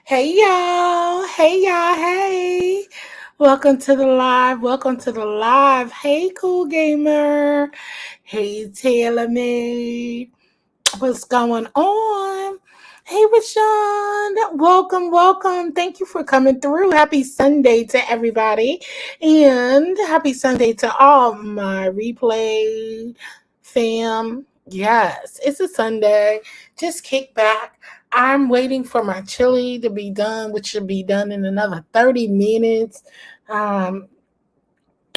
Hey y'all. Hey y'all. Hey. Welcome to the live. Welcome to the live. Hey, cool gamer. Hey, Taylor Made. What's going on? Hey, Rashawn. Welcome, welcome. Thank you for coming through. Happy Sunday to everybody. And happy Sunday to all my replay fam. Yes, it's a Sunday. Just kick back. I'm waiting for my chili to be done, which should be done in another 30 minutes. Um,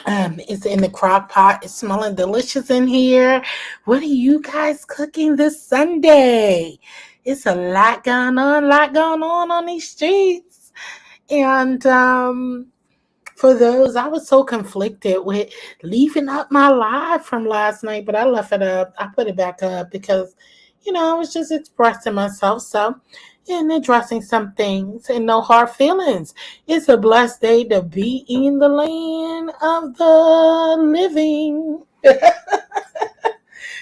it's in the crock pot. It's smelling delicious in here. What are you guys cooking this Sunday? It's a lot going on these streets. And for those, I was so conflicted with leaving up my live from last night, but I left it up. I put it back up because, I was just expressing myself. So, and addressing some things and no hard feelings. It's a blessed day to be in the land of the living.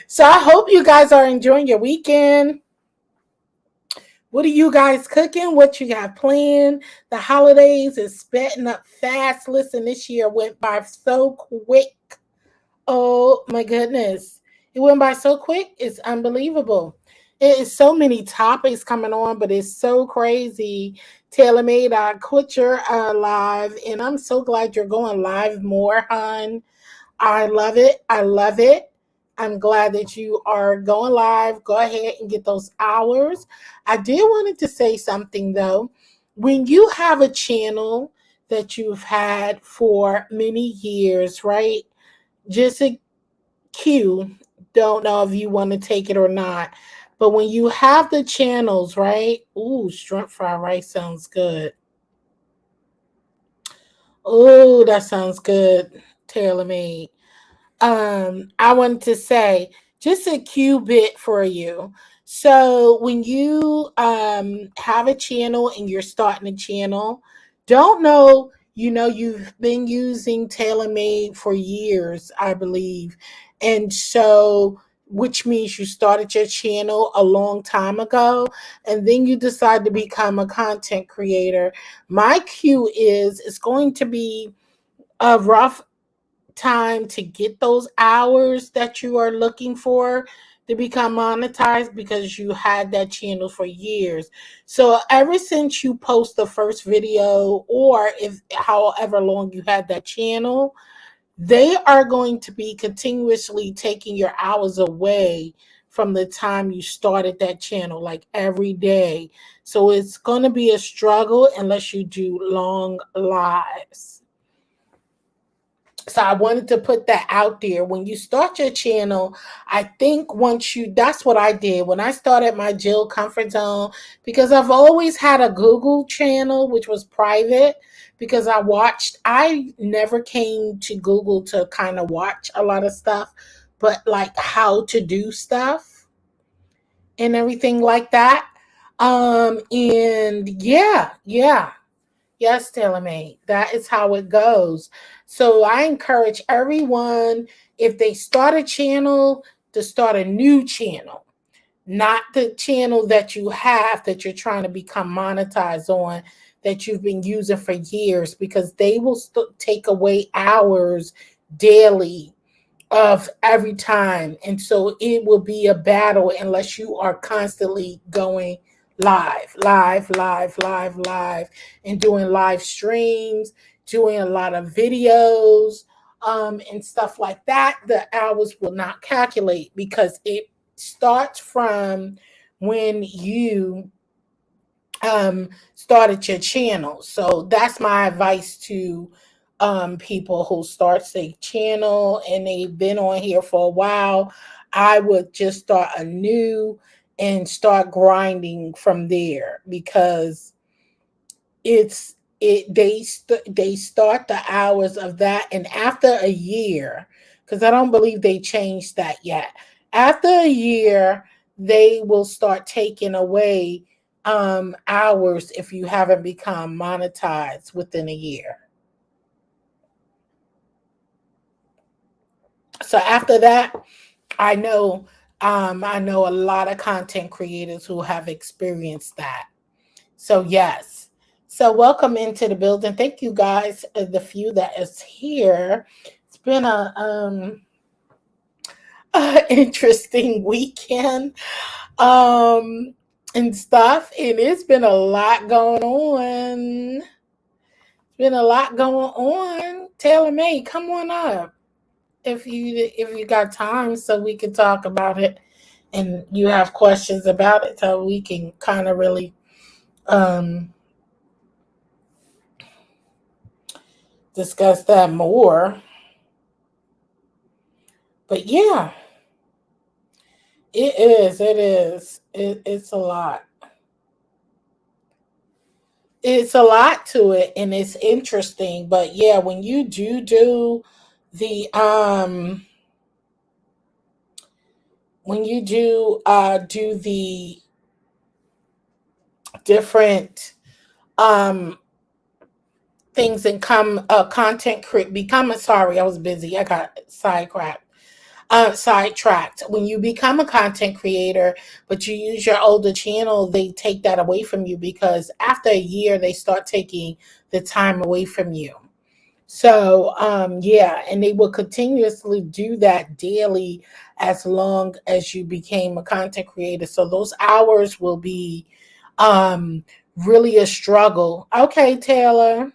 So, I hope you guys are enjoying your weekend. What are you guys cooking? What you got planned? The holidays is sped up fast. Listen, this year went by so quick. Oh my goodness. It went by so quick. It's unbelievable. It is so many topics coming on, but it's so crazy. Taylor made I quit your live, and I'm so glad you're going live more, hon. I love it. I love it. I'm glad that you are going live. Go ahead and get those hours. I did wanted to say something though. When you have a channel that you've had for many years, right? Just a cue. Don't know if you want to take it or not. But when you have the channels, right? Ooh, shrimp fried rice sounds good. Ooh, that sounds good. Tailor made. I wanted to say just a cue bit for you. So when you have a channel and you're starting a channel, don't know, you've been using TaylorMade for years, I believe. And so which means you started your channel a long time ago and then you decide to become a content creator. My cue is it's going to be a rough time to get those hours that you are looking for to become monetized because you had that channel for years. So ever since you post the first video or if however long you had that channel, they are going to be continuously taking your hours away from the time you started that channel, like every day. So it's going to be a struggle unless you do long lives. So I wanted to put that out there. When you start your channel, I think once you, that's what I did when I started my Jill Comfort Zone, because I've always had a Google channel, which was private, because I never came to Google to kind of watch a lot of stuff, but like how to do stuff and everything like that. And yeah. Yes, TaylorMade. That is how it goes. So I encourage everyone, if they start a channel, to start a new channel, not the channel that you have that you're trying to become monetized on, that you've been using for years, because they will take away hours daily of every time. And so it will be a battle unless you are constantly going live, and doing live streams, doing a lot of videos, and stuff like that. The hours will not calculate because it starts from when you started your channel. So that's my advice to people who starts a channel and they've been on here for a while. I would just start anew and start grinding from there because they start the hours of that, and after a year, because I don't believe they changed that yet. After a year, they will start taking away hours if you haven't become monetized within a year. So after that, I know a lot of content creators who have experienced that. So yes. So welcome into the building. Thank you guys, the few that is here. It's been a interesting weekend and stuff, and it's been a lot going on. It's been a lot going on. Taylor May, come on up if you got time so we can talk about it and you have questions about it so we can kind of really um discuss that more. But yeah, it's a lot. It's a lot to it and it's interesting. But yeah, when you do the when you do the different um things and come become a sorry, I was busy. I got sidetracked. When you become a content creator, but you use your older channel, they take that away from you because after a year, they start taking the time away from you. So, yeah, and they will continuously do that daily as long as you became a content creator. So those hours will be um, really a struggle. Okay, Taylor.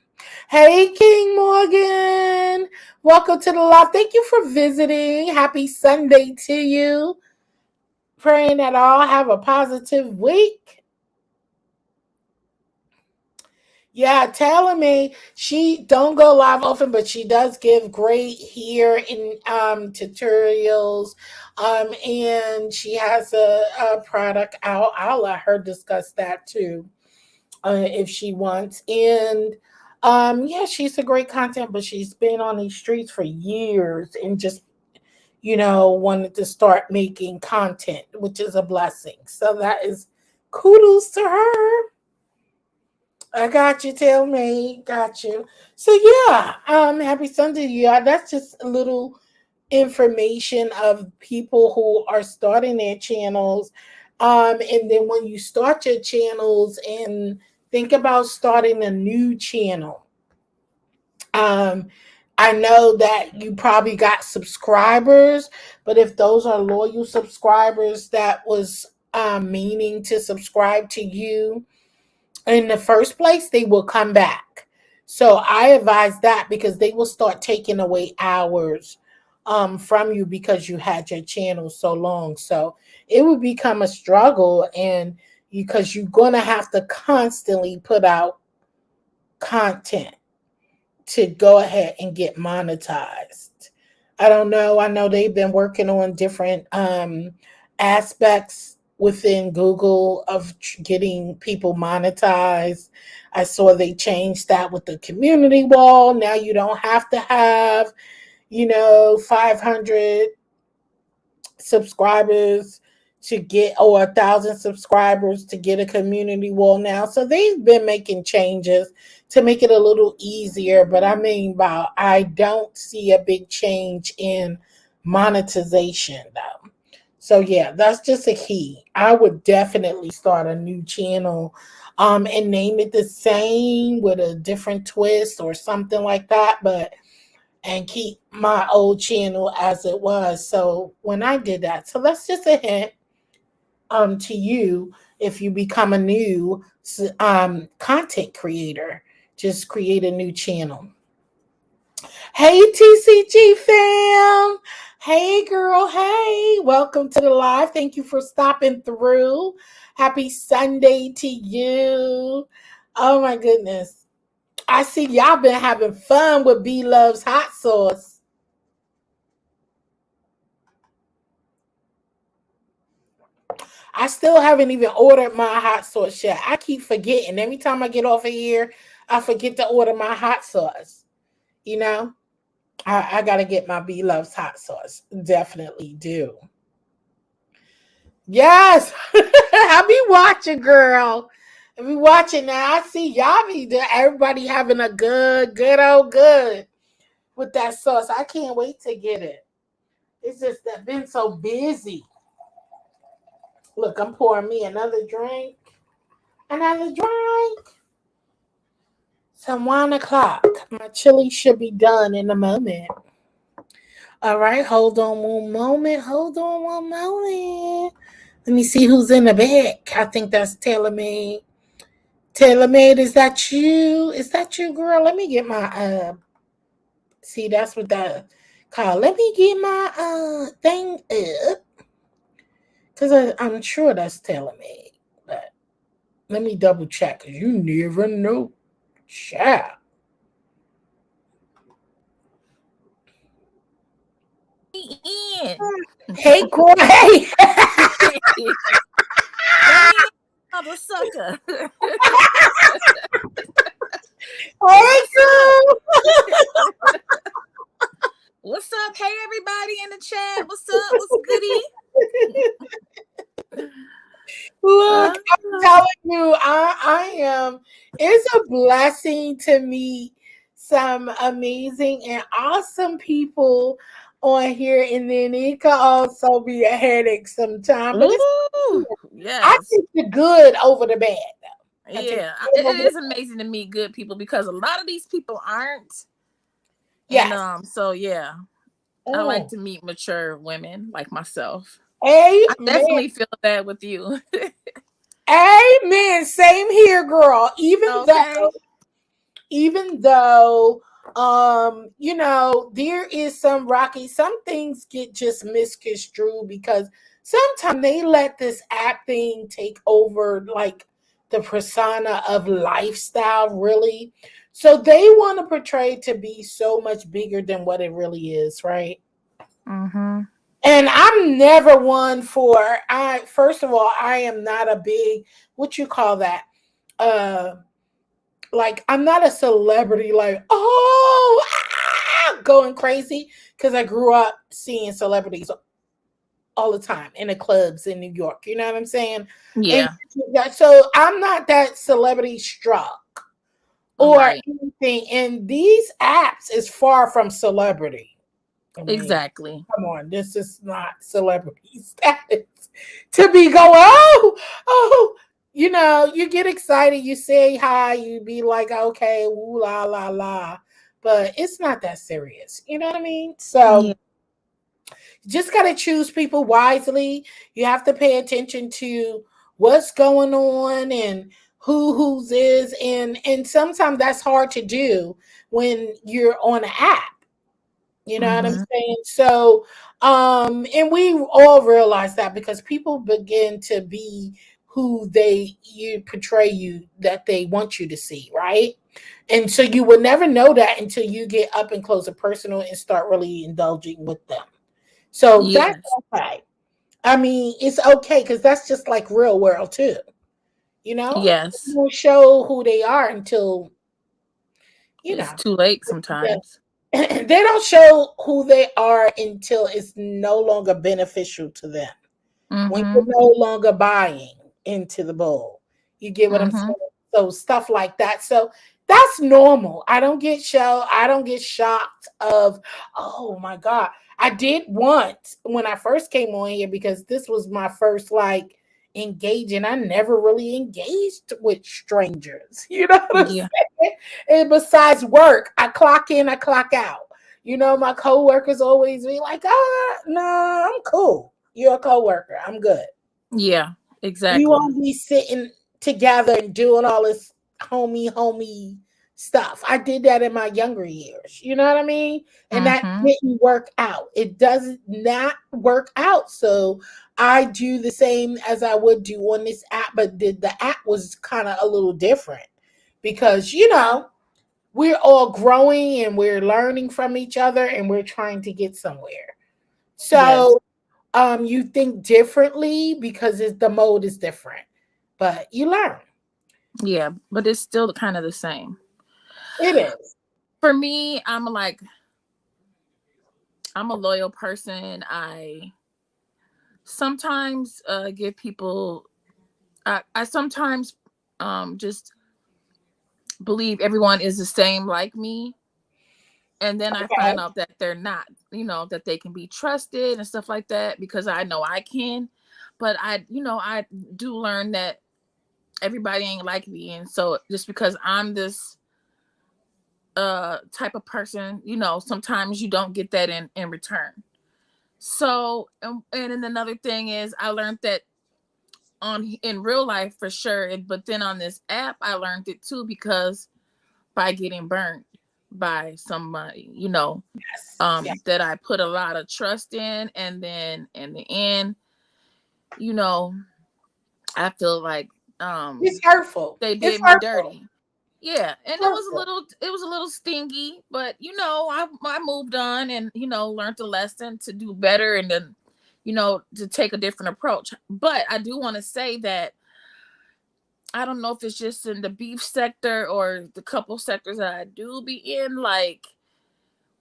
Hey, King Morgan. Welcome to the live. Thank you for visiting. Happy Sunday to you. Praying that all have a positive week. Yeah, telling me she don't go live often, but she does give great here in tutorials. And she has a product out. I'll let her discuss that too, if she wants. And yeah, she's a great content, but she's been on these streets for years and just wanted to start making content, which is a blessing. So that is kudos to her. I got you, tell me. Got you. So yeah, happy Sunday. Yeah, that's just a little information of people who are starting their channels. And then when you start your channels and think about starting a new channel. Um, I know that you probably got subscribers, but if those are loyal subscribers that was meaning to subscribe to you in the first place, they will come back. So I advise that because they will start taking away hours from you because you had your channel so long. So it would become a struggle, and because you're going to have to constantly put out content to go ahead and get monetized. I don't know. I know they've been working on different aspects within Google of getting people monetized. I saw they changed that with the community wall. Now you don't have to have, 500 subscribers to get, or 1,000 subscribers to get a community wall now. So they've been making changes to make it a little easier. But I mean, I don't see a big change in monetization though. So yeah, that's just a key. I would definitely start a new channel and name it the same with a different twist or something like that. But and keep my old channel as it was. So when I did that, so that's just a hint to you if you become a new content creator. Just create a new channel. Hey TCG fam. Hey girl, hey. Welcome to the live. Thank you for stopping through. Happy Sunday to you. Oh my goodness. I see y'all been having fun with B Loves Hot Sauce. I still haven't even ordered my hot sauce yet. I keep forgetting. Every time I get off of here, I forget to order my hot sauce. You know, I got to get my B Loves hot sauce. Definitely do. Yes. I be watching, girl. I be watching now. I see y'all be there. Everybody having a good old good with that sauce. I can't wait to get it. It's just that I've been so busy. Look, I'm pouring me another drink. Another drink. Some 1 o'clock. My chili should be done in a moment. All right, hold on one moment. Hold on one moment. Let me see who's in the back. I think that's TaylorMade. TaylorMade, is that you? Is that you, girl? Let me get my see, that's what that called. Let me get my thing up. Cause I'm sure that's TaylorMade. But let me double check, cause you never know. Child. In. Hey, girl. Hey. Let me in, mother sucker. Hey, What's up? girl. What's up? Hey, everybody in the chat. What's up? What's goody? Look, Uh, I'm telling you, I am. It's a blessing to meet some amazing and awesome people on here, and then it can also be a headache sometimes. But it's ooh, I yes. take the good over the bad, though. I take Yeah. the good It over the is amazing to meet good people because a lot of these people aren't. And yes. so yeah, I like Mm. to meet mature women like myself. I Amen. definitely feel that with you. Amen. Same here, girl. Okay. Even though there is some rocky, some things get just misconstrued because sometimes they let this app thing take over, like the persona of lifestyle, really. So they want to portray to be so much bigger than what it really is, right? Mm-hmm. And I'm never one for, I first of all, I am not a big, what you call that, uh like I'm not a celebrity, like, going crazy, because I grew up seeing celebrities all the time in the clubs in New York. You know what I'm saying? And Yeah. so I'm not that celebrity struck or Right. anything. And these apps is far from celebrity. I mean, Exactly. come on, this is not celebrity status to be going, oh, you get excited, you say hi, you be like, okay, woo la la la. But it's not that serious. You know what I mean? Yeah. So just got to choose people wisely. You have to pay attention to what's going on and whose is, and sometimes that's hard to do when you're on an app. You know what I'm Mm-hmm. saying? So, and we all realize that because people begin to be who you portray you that they want you to see, right? And so you will never know that until you get up and close and personal and start really indulging with them. So that's Yes. okay. I mean, it's okay because that's just like real world too. You know, Yes. people show who they are until you It's know. too late sometimes. They don't show who they are until it's no longer beneficial to them. When you're Mm-hmm. no longer buying into the bowl. You get what I'm Mm-hmm. saying? So stuff like that. So that's normal. I don't get shocked of, oh my God. I did once when I first came on here because this was my first like engaging. I never really engaged with strangers. You know what I'm Yeah. saying? And besides work, I clock in, I clock out. My coworkers always be like, no, I'm cool. You're a coworker. I'm good. Yeah. We Exactly. won't be sitting together and doing all this homie stuff. I did that in my younger years. You know what I mean? And that Mm-hmm. didn't work out. It does not work out. So I do the same as I would do on this app, but the app was kind of a little different because, we're all growing and we're learning from each other and we're trying to get somewhere. Yes. So you think differently because the mode is different, but you learn. Yeah. But it's still kind of the same. It is. For me, I'm a loyal person. I sometimes give people I sometimes just believe everyone is the same like me, and then I find Okay. out that they're not, that they can be trusted and stuff like that because I know I can. But I do learn that everybody ain't like me, and so just because I'm this type of person, sometimes you don't get that in return. So and then another thing is I learned that on in real life for sure, but then on this app I learned it too, because by getting burnt by somebody, Yes. Yeah. that I put a lot of trust in, and then in the end, you know I feel like It's hurtful. they It's did me hurtful. dirty. Yeah, and Hurtful. it was a little stingy, but I moved on, and learned a lesson to do better, and then to take a different approach. But I do want to say that I don't know if it's just in the beef sector or the couple sectors that I do be in, like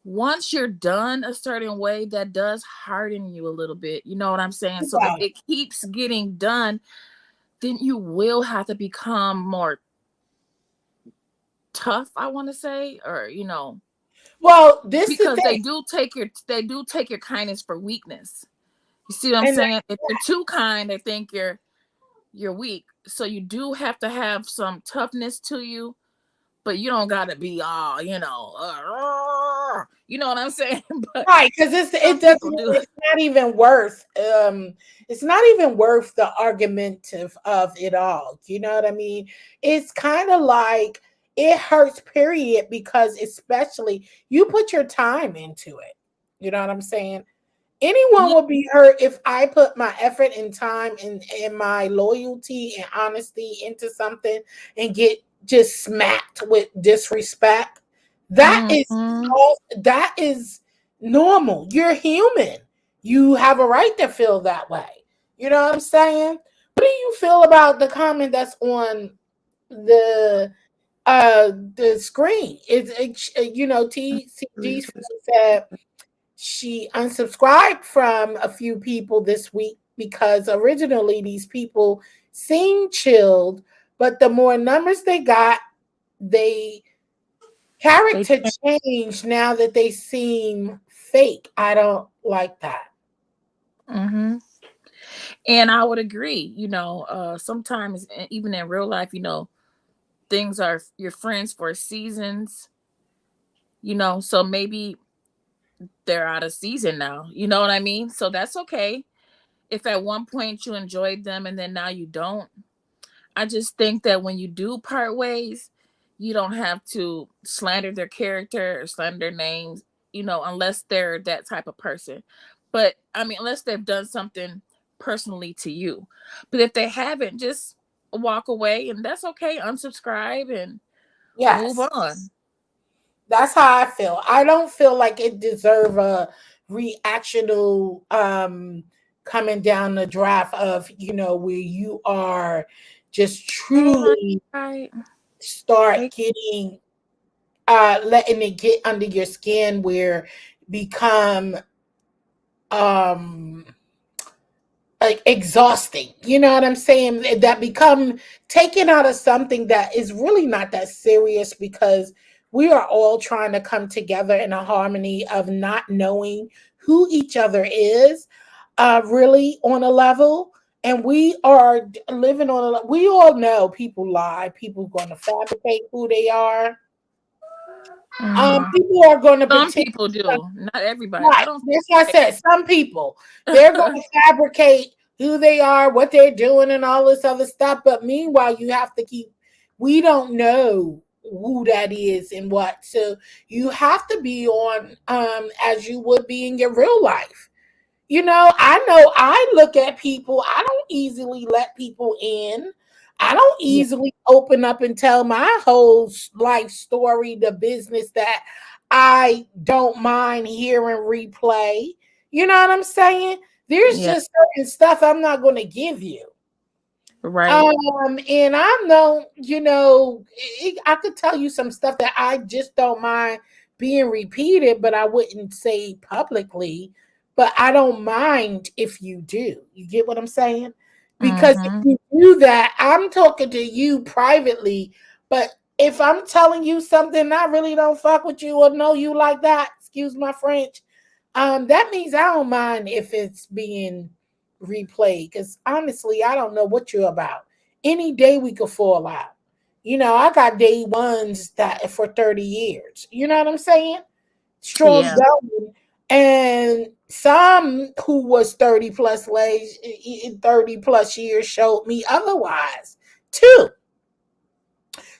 once you're done a certain way, that does harden you a little bit. You know what I'm saying? So if About it. it keeps getting done, then you will have to become more tough, I want to say, or Well, this the because thing, they do take your kindness for weakness. You see what I'm and saying? If you're too kind, they think you're weak. So you do have to have some toughness to you, but you don't got to be all, you know what I'm saying? But right, because some it doesn't. people do. It's not even worth. It's not even worth the argumentative of it all. You know what I mean? It's kind of like it hurts. Period. Because especially you put your time into it. You know what I'm saying? Anyone Yeah. will be hurt if I put my effort and time and my loyalty and honesty into something and get just smacked with disrespect. That is Mm-hmm. that is normal. You're human. You have a right to feel that way. You know what I'm saying? What do you feel about the comment that's on the the screen? TCG said she unsubscribed from a few people this week because originally these people seemed chilled, but the more numbers they got, they They character changed now that they seem fake. I don't like that. mm-hmm. And I would agree, sometimes even in real life, things are your friends for seasons, so maybe they're out of season now. You know what I mean? So that's okay. If at one point you enjoyed them and then now you don't, I just think that when you do part ways, you don't have to slander their character or slander their names, unless they're that type of person. But I mean, unless they've done something personally to you. But if they haven't, just walk away, and that's okay. Unsubscribe and move Yes, on. that's how I feel. I don't feel like it deserve a reactional coming down the draft of where you are just Hey, truly right. start Hey. getting letting it get under your skin where become um like exhausting. You know what I'm saying? That become taken out of something that is really not that serious because we are all trying to come together in a harmony of not knowing who each other is really on a level. And we are living on we all know people lie, people going to fabricate who they are. Mhm. People are going to Some pretend. people do, not everybody. Right. I don't. That's what I said. Some people, they're going to fabricate who they are, what they're doing, and all this other stuff. But meanwhile, you have to keep, we don't know who that is and what. So you have to be on as you would be in your real life. I know I look at people, I don't easily let people in. I don't Yeah. easily open up and tell my whole life story, the business that I don't mind hearing replay. You know what I'm saying? There's Yeah. just certain stuff I'm not going to give you. Right. And I know, I could tell you some stuff that I just don't mind being repeated, but I wouldn't say publicly. But I don't mind if you do. You get what I'm saying? Because if Mm-hmm. you do that, I'm talking to you privately. But if I'm telling you something, I really don't fuck with you or know you like that, excuse my French, that means I don't mind if it's being replayed because honestly, I don't know what you're about. Any day we could fall out. I got day ones that for 30 years. You know what I'm saying? Strong Yeah. going. And some who was 30 plus years showed me otherwise too.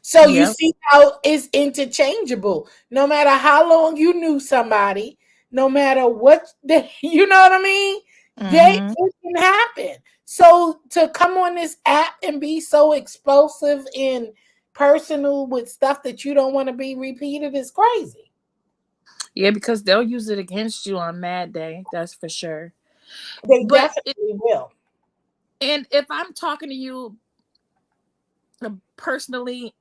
So you Yeah. see how it's interchangeable. No matter how long you knew somebody, no matter what you know what I mean, Mm-hmm. it can happen. So to come on this app and be so explosive and personal with stuff that you don't want to be repeated is crazy. Yeah, because they'll use it against you on Mad Day. That's for sure. They But definitely will. and if I'm talking to you personally,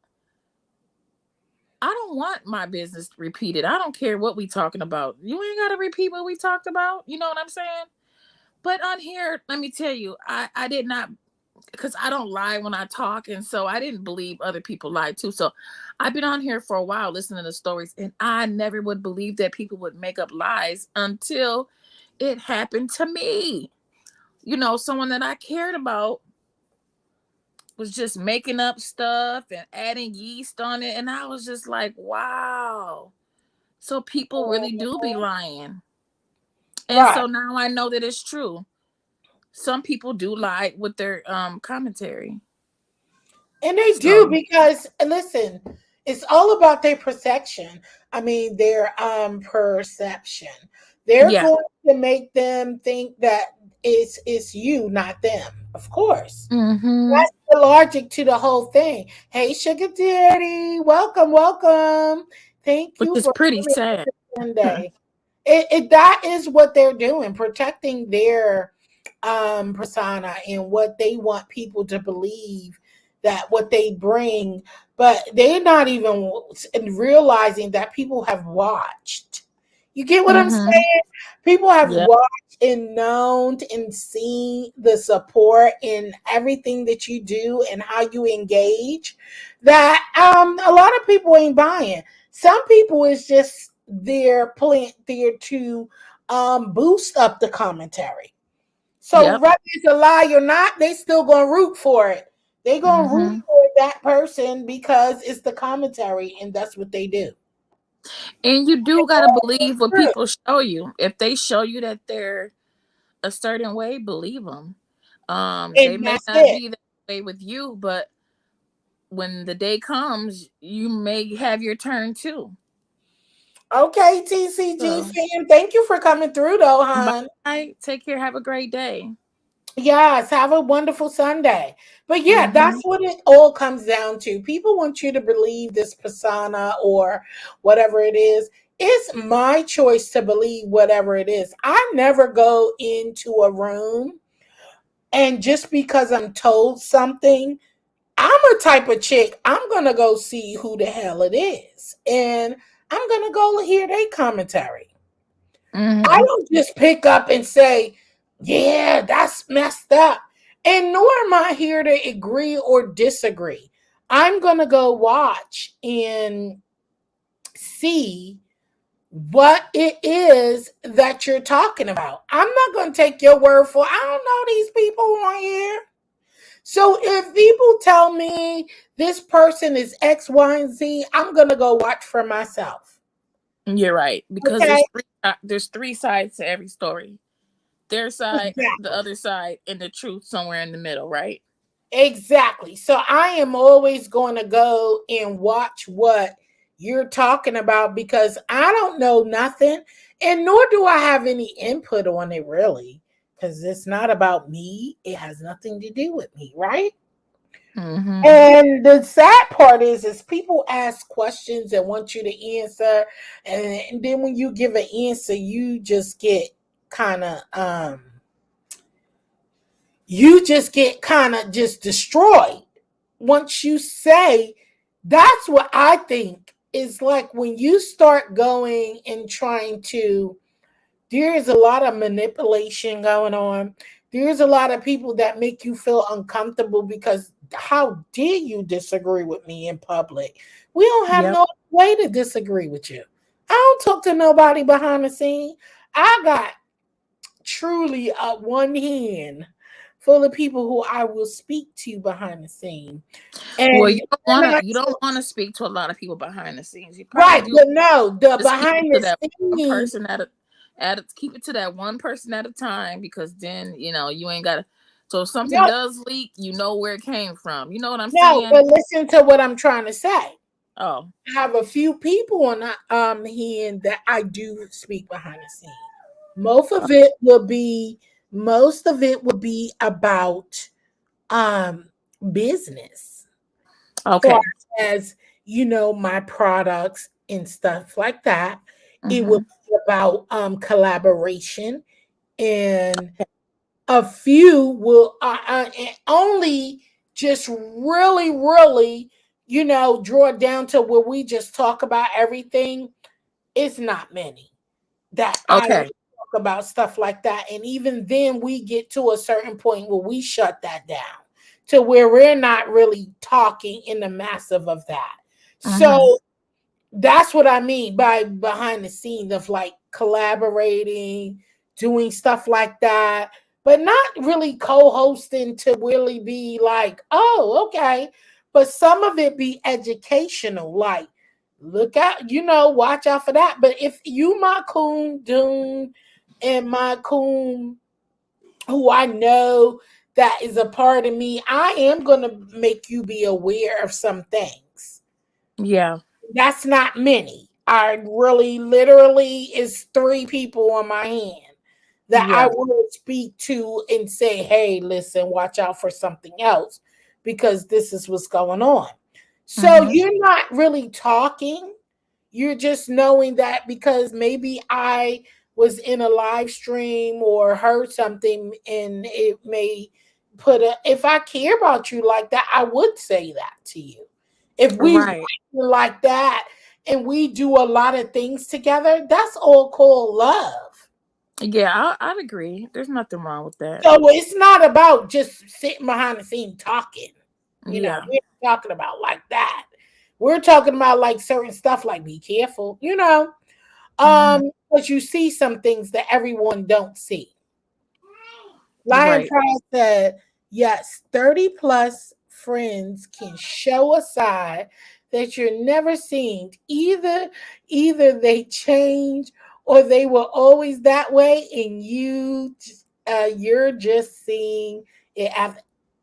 I don't want my business repeated. I don't care what we talking about. You ain't got to repeat what we talked about. You know what I'm saying? But on here, let me tell you, I did not, because I don't lie when I talk, and so I didn't believe other people lie too. So I've been on here for a while listening to stories, and I never would believe that people would make up lies until it happened to me. Someone that I cared about was just making up stuff and adding yeast on it, and I was just like, wow. So people really do be lying. And Right. so now I know that it's true. Some people do lie with their commentary. And they do So because listen, it's all about their perception. I mean, their perception. They're yeah. going to make them think that it's you, not them. Of course. Mm-hmm. That's the logic to the whole thing. Hey, Sugar Daddy, welcome, welcome. Thank Which you is for pretty coming sad. to Sunday. That is what they're doing, protecting their persona and what they want people to believe that what they bring, but they're not even realizing that people have watched. You get what I'm Mm-hmm. saying? People have Yeah. watched and known and seen the support in everything that you do and how you engage. That a lot of people ain't buying. Some people is just there to boost up the commentary. So Yep. whether it's a lie or not, they still gonna root for it. They gonna root Mm-hmm. for that person because it's the commentary, and that's what they do. And you do gotta believe what True. people show you. If they show you that they're a certain way, believe them. They And may that's not it. be that way with you, but when the day comes, you may have your turn too. Okay, TCG So fam, thank you for coming through, though, hon. bye. Take care. Have a great day. Yes, have a wonderful Sunday. But yeah, Mm-hmm. that's what it all comes down to. People want you to believe this persona or whatever it is. It's my choice to believe whatever it is. I never go into a room and just because I'm told something, I'm a type of chick, I'm going to go see who the hell it is. And I'm going to go hear their commentary. I Mm-hmm. don't just pick up and say, yeah, that's messed up. And nor am I here to agree or disagree. I'm going to go watch and see what it is that you're talking about. I'm not going to take your word for it. I don't know these people on here. So if people tell me this person is X, Y, and Z, I'm going to go watch for myself. You're right, because Okay? there's three sides to every story. Their side, the Exactly. other side, and the truth somewhere in the middle, right? Exactly. So I am always going to go and watch what you're talking about because I don't know nothing and nor do I have any input on it really because it's not about me. It has nothing to do with me, right? Mm-hmm. And the sad part is people ask questions and want you to answer and then when you give an answer you just get kind of just destroyed once you say. That's what I think is like when you start going and trying to, there is a lot of manipulation going on. There's a lot of people that make you feel uncomfortable because how dare you disagree with me in public? We don't have Yep. no way to disagree with you. I don't talk to nobody behind the scene. I got truly one hand full of people who I will speak to behind the scene. Well, And they're not you don't want to speak to a lot of people behind the scenes. You probably right, do. but no, the Just keep it behind to the that one scene, person keep it to that one person at a time, because then you ain't gotta. So if something no, does leak, you know where it came from. You know what I'm no, saying? but listen to what I'm trying to say. Oh, I have a few people on here that I do speak behind the scene. Most of it will be most of it will be about um business, far okay. as my products and stuff like that. It will Mm-hmm. be about collaboration, and a few will and only just really, really, draw it down to where we just talk about everything. It's not many that I will Okay. talk about stuff like that. And even then, we get to a certain point where we shut that down to where we're not really talking in the massive of that. Mm-hmm. So that's what I mean by behind the scenes of like collaborating, doing stuff like that, but not really co-hosting to really be like, oh, okay. But some of it be educational, like look out, watch out for that. But if you my coon Dune and my coon who I know that is a part of me, I am gonna make you be aware of some things. Yeah. That's not many. I really literally is three people on my hand that I Yeah. will speak to and say, hey, listen, watch out for something else because this is what's going on. So Mm-hmm. you're not really talking. You're just knowing that because maybe I was in a live stream or heard something and it may if I care about you like that, I would say that to you. If we Right. like that and we do a lot of things together, that's all called love. Yeah, I'd agree. There's nothing wrong with that. So it's not about just sitting behind the scene talking. Yeah. We're not talking about like that. We're talking about like certain stuff like be careful, Mm-hmm. but you see some things that everyone don't see. Lion Right. Pride said, yes, 30 plus friends can show a side that you're never seen. Either they change or they were always that way and you're just seeing it as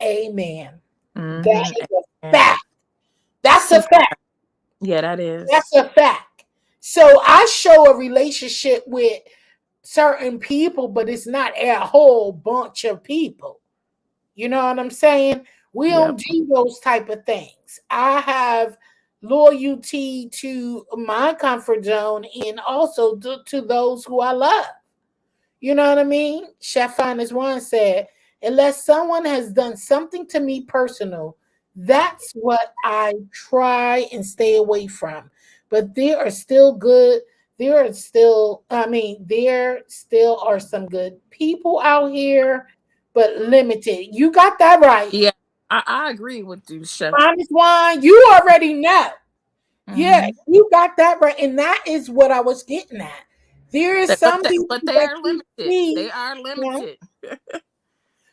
amen. That Mm-hmm. is a And fact. That's a see, fact. yeah, that is. That's a fact. So I show a relationship with certain people, but it's not a whole bunch of people. You know what I'm saying? We don't Yep. do those type of things. I have loyalty to my comfort zone and also to those who I love. You know what I mean? Chef Finest One said, unless someone has done something to me personal, that's what I try and stay away from. But there are still good, there still are some good people out here, but limited. You got that right. Yeah, I agree with you, Chef. Finest One, you already know. Yeah, Mm-hmm. you got that right. And that is what I was getting at. There is some people But they that are you limited. They see. are Yeah. limited.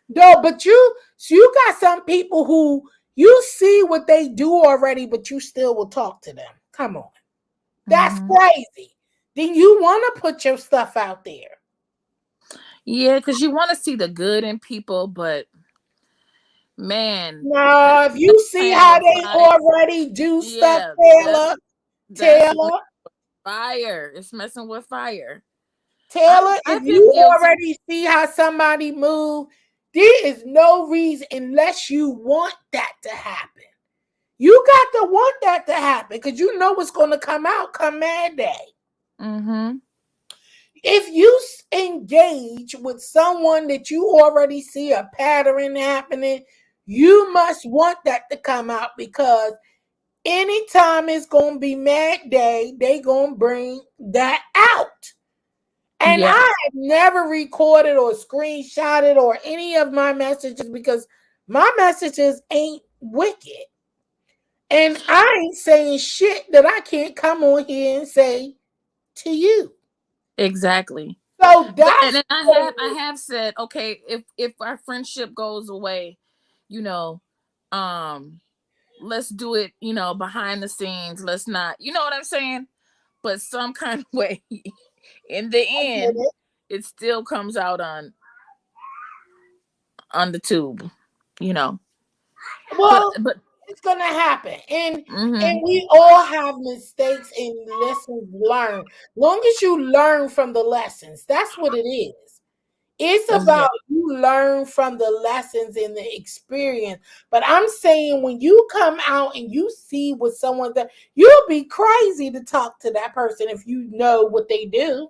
No, but you got some people who you see what they do already, but you still will talk to them. Come on. That's Mm-hmm. crazy. Then you want to put your stuff out there. Yeah, because you want to see the good in people, but man, No, if you see playing how with they fire. already do stuff, Yeah, Taylor, that's Taylor, fire. It's messing with fire. Taylor, if I've been you guilty. already see how somebody move, there is no reason unless you want that to happen. You got to want that to happen because you know what's going to come out come Mad Day. Mm-hmm. If you engage with someone that you already see a pattern happening, you must want that to come out because anytime it's going to be Mad Day, they going to bring that out. And Yeah, I have never recorded or screenshotted or any of my messages because my messages ain't wicked. And I ain't saying shit that I can't come on here and say to you. exactly. So But that's and then I have said, okay, if our friendship goes away, you know, um, let's do it, behind the scenes. Let's not, you know what I'm saying? But some kind of way, in the end, it still comes out on the tube, you know. But well, but it's gonna happen, and mhm, we all have mistakes and lessons learned. Long as you learn from the lessons, that's what it is. It's yeah. about you learn from the lessons and the experience. But I'm saying when you come out and you see what someone that you'll be crazy to talk to that person if you know what they do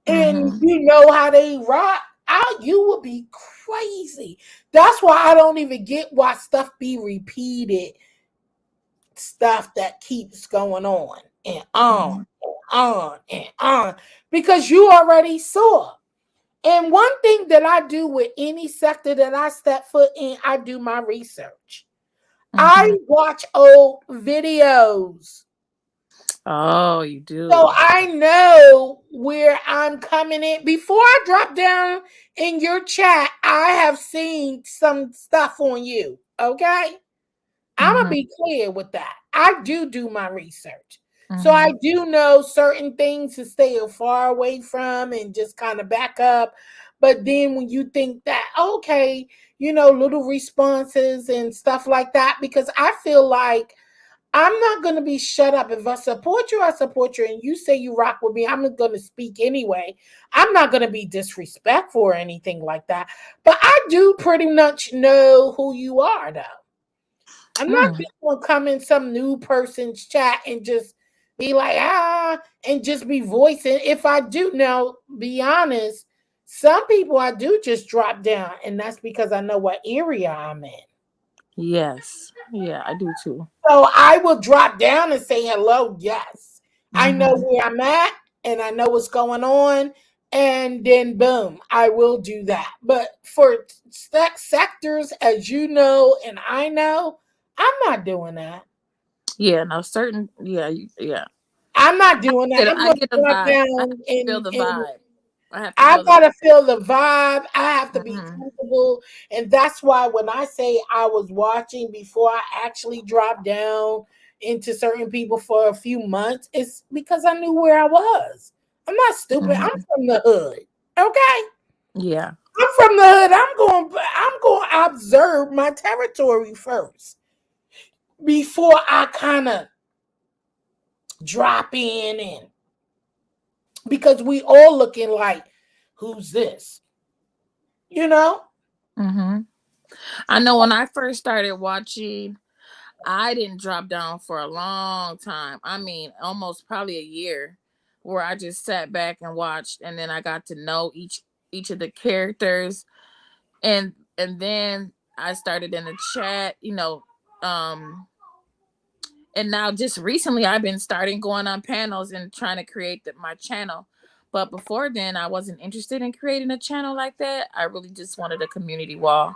and Mhm. you know how they rock out, you will be crazy. That's why I don't even get why stuff be repeated, stuff that keeps going on and on Mhm. and on and on because you already saw. And one thing that I do with any sector that I step foot in, I do my research. I Mhm. watch old videos. Oh, you So do. I know where I'm coming in. Before I drop down in your chat, I have seen some stuff on you. Okay. I'm going to Mhm. be clear with that. I do my research. So I Mhm. do know certain things to stay far away from and just kind of back up. But then when you think that, okay, little responses and stuff like that, because I feel like I'm not going to be shut up. If I support you, I support you. And you say you rock with me, I'm going to speak anyway. I'm not going to be disrespectful or anything like that. But I do pretty much know who you are, though. I'm not Mm. just going to come in some new person's chat and just be like, and just be voicing. If I do now, be honest, some people I do just drop down. And that's because I know what area I'm in. Yes. Yeah, I do too. So I will drop down and say hello. Yes. I know Mhm. where I'm at and I know what's going on. And then boom, I will do that. But for sectors, as you know, and I know, I'm not doing that. Yeah, no, certain. Yeah, yeah. I'm not doing that. I'm I going to get a drop vibe. I have down to feel and, the and vibe. I have to I feel the. gotta feel the vibe. I have to be Mhm. comfortable. And that's why when I say I was watching before I actually dropped down into certain people for a few months, it's because I knew where I was. I'm not stupid. I'm Mhm. from the hood. Okay? Yeah. I'm from the hood. I'm going to observe my territory first before I kind of drop in and because we all looking like who's this? You know? Mhm. I know when I first started watching, I didn't drop down for a long time. I mean, almost probably a year, where I just sat back and watched, and then I got to know each of the characters, and then I started in the chat, um, and now just recently I've been starting going on panels and trying to create my channel. But before then, I wasn't interested in creating a channel like that. I really just wanted a community wall.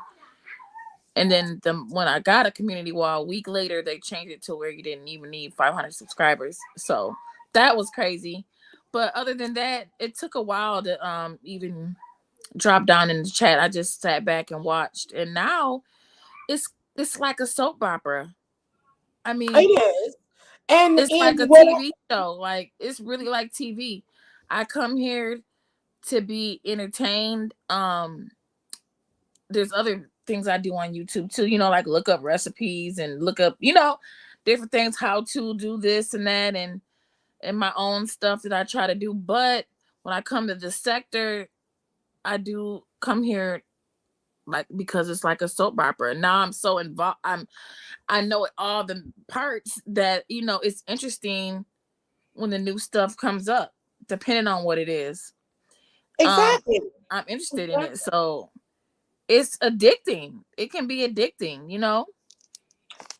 And then when I got a community wall, a week later they changed it to where you didn't even need 500 subscribers. So that was crazy. But other than that, it took a while to even drop down in the chat. I just sat back and watched, and now it's like a soap opera. I It mean, is. And it's like a what TV show. Like, it's really like TV. I come here to be entertained. There's other things I do on YouTube too, like look up recipes and look up, different things, how to do this and that, and my own stuff that I try to do. But when I come to the sector, I do come here like because it's like a soap opera. Now I'm so involved. I know all the parts that it's interesting when the new stuff comes up, depending on what it is. Um, exactly. I'm interested in it, so it's addicting. It can be addicting.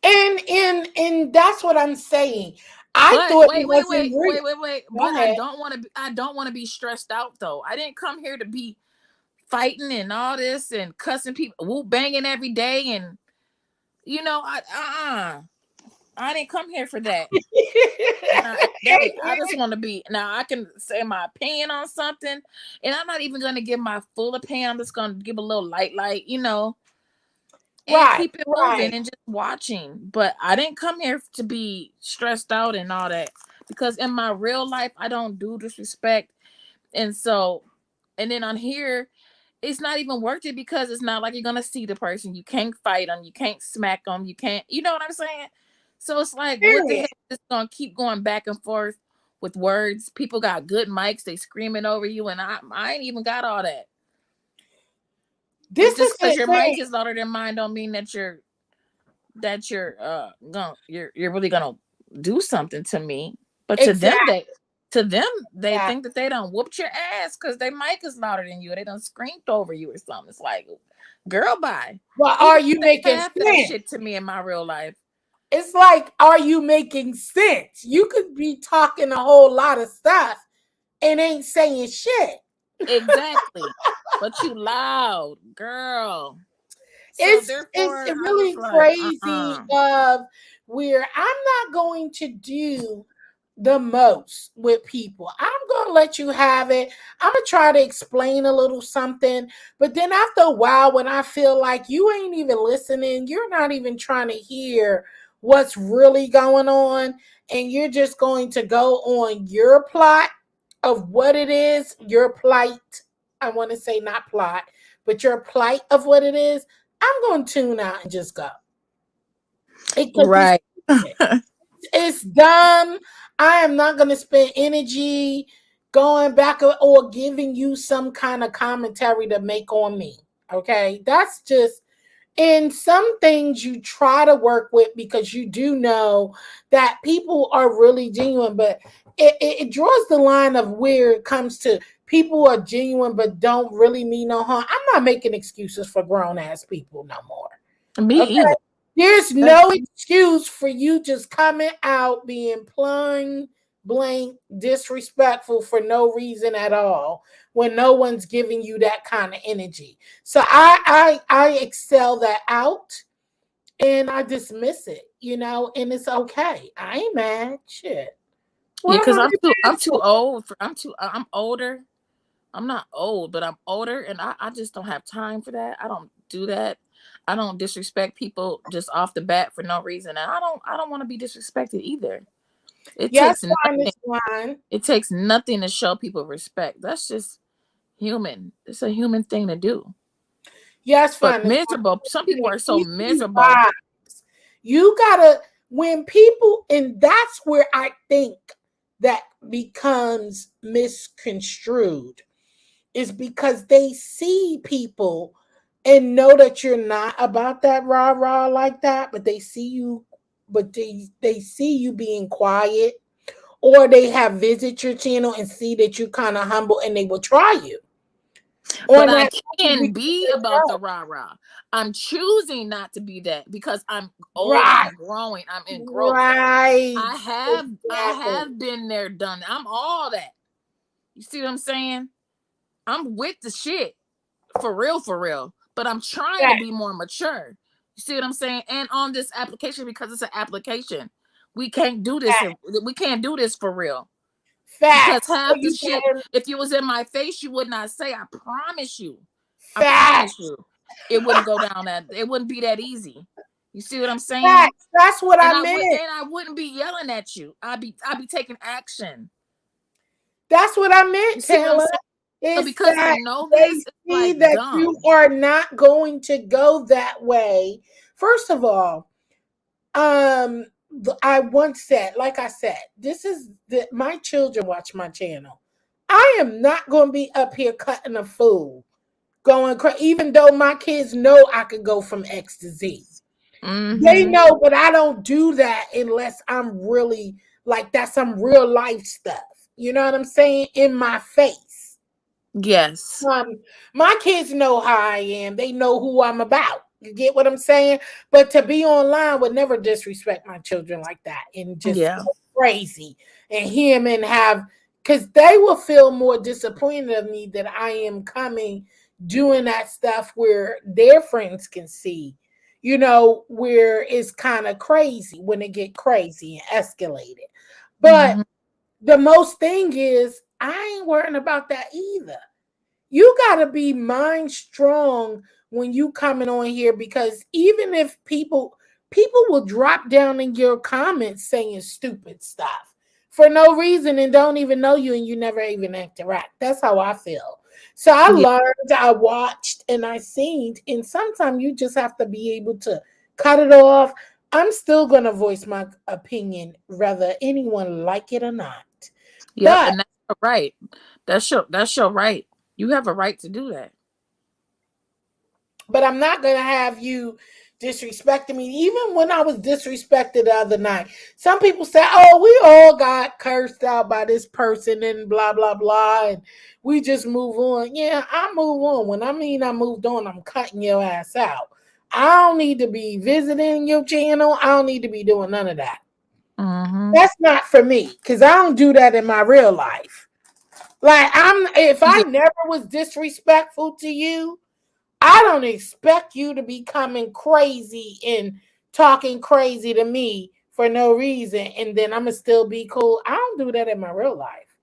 And that's what I'm saying. I But thought it wait, wait, wasn't wait, real. wait, wait, wait. Go But I ahead. don't want to. I don't want to be stressed out though. I didn't come here to be fighting and all this and cussing people, whoop banging every day, and I I didn't come here for that. Not today. I just want to be. Now I can say my opinion on something, and I'm not even going to give my full opinion. I'm just going to give a little light, and Right, keep it moving right. and just watching. But I didn't come here to be stressed out and all that, because in my real life I don't do disrespect. And so, and then on here, it's not even worth it, because it's not like you're gonna see the person. You can't fight them. You can't smack them. You can't. You know what I'm saying? So it's like, what the Period. heck? It's gonna keep going back and forth with words. People got good mics. They screaming over you, and I ain't even got all that. But This just is because the your thing. mic is louder than mine, don't mean that you're really gonna do something to me. But Exactly. to them they think that they done whooped your ass because their mic is louder than you. They done screamed over you or something. It's like, girl, bye. But People are you say making half that sense? shit to me in my real life. It's like, are you making sense? You could be talking a whole lot of stuff and ain't saying shit. Exactly. But you loud, girl. So It's therefore I was really like, crazy of where I'm not going to do the most with people. I'm going to let you have it. I'm going to try to explain a little something. But then after a while, when I feel like you ain't even listening, you're not even trying to hear what's really going on, and you're just going to go on your plot of what it is, your plight. I want to say not plot, but your plight of what it is. I'm going to tune out and just go. Because right. it's dumb. I am not going to spend energy going back or giving you some kind of commentary to make on me. Okay. That's just, and some things you try to work with because you do know that people are really genuine, but it draws the line of where it comes to people are genuine but don't really mean no harm. I'm not making excuses for grown ass people no more. Me Okay. either. There's no excuse for you just coming out being plain blank disrespectful for no reason at all when no one's giving you that kind of energy. So I excel that out and I dismiss it, and it's okay. I ain't mad. Shit. Yeah, What am because I I'm mad too for? old for I'm older. I'm not old, but I'm older, and I just don't have time for that. I don't do that. I don't disrespect people just off the bat for no reason. And I don't want to be disrespected either. It Yes, takes fine, nothing. it's fine. It takes nothing to show people respect. That's just human. It's a human thing to do. Yes, But fine, it's fine. miserable. Some people are so Easy miserable. vibes. You gotta when people, and that's where I think that becomes misconstrued, is because they see people and know that you're not about that rah rah like that, but they see you, but they see you being quiet, or they have visit your channel and see that you kind of humble, and they will try you But on I that level can because be they about the know. rah rah. I'm choosing not to be that because I'm older. Right, I'm growing. I'm in growth. right, I exactly. have been there, done. I'm all that. You see what I'm saying? I'm with the shit for real. But I'm trying to Fact, be more mature. You see what I'm saying? And on this application, because it's an application, we can't do this. fact, We can't do this for real. Because facts. So half the you shit, can if you was in my face, you would not say. I promise you. I promise facts, you. It wouldn't go down that. It wouldn't be that easy. You see what I'm saying? facts. That's what And I meant. I wouldn't be yelling at you. I'd be taking action. That's what I You meant, see what I'm Taylor. saying? So Is because you that know they this, it's see like that you dumb. are not going to go that way. First of all, I once said, like I said, this is that my children watch my channel. I am not going to be up here cutting a fool, going crazy, even though my kids know I could go from X to Z. They Mm-hmm. know, but I don't do that unless I'm really like that's some real life stuff. You know what I'm saying? In my face. Yes. Um, my kids know how I am. They know who I'm about. You get what I'm saying? But to be online would never disrespect my children like that and just Yeah. go crazy and hear them and have, because they will feel more disappointed of me that I am coming doing that stuff where their friends can see. where it's kind of crazy when it get crazy and escalated. But Mm-hmm. the most thing is, I ain't worrying about that either. You got to be mind strong when you coming on here, because even if people will drop down in your comments saying stupid stuff for no reason and don't even know you, and you never even interact. That's how I feel. So I Yeah. learned, I watched, and I seen, and sometimes you just have to be able to cut it off. I'm still gonna voice my opinion whether anyone like it or not. Yep. But And that's your right. That's your right. You have a right to do that. I'm not gonna have you disrespecting me. Even when I was disrespected the other night, some people say, "Oh, we all got cursed out by this person and blah blah blah," and we just move on. Yeah, I move on. When I mean I moved on, I'm cutting your ass out. I don't need to be visiting your channel. I don't need to be doing none of that. Mm-hmm. That's not for me, because I don't do that in my real life. Like, if I Yeah. never was disrespectful to you, I don't expect you to be coming crazy and talking crazy to me for no reason, and then I'm gonna still be cool. I don't do that in my real life,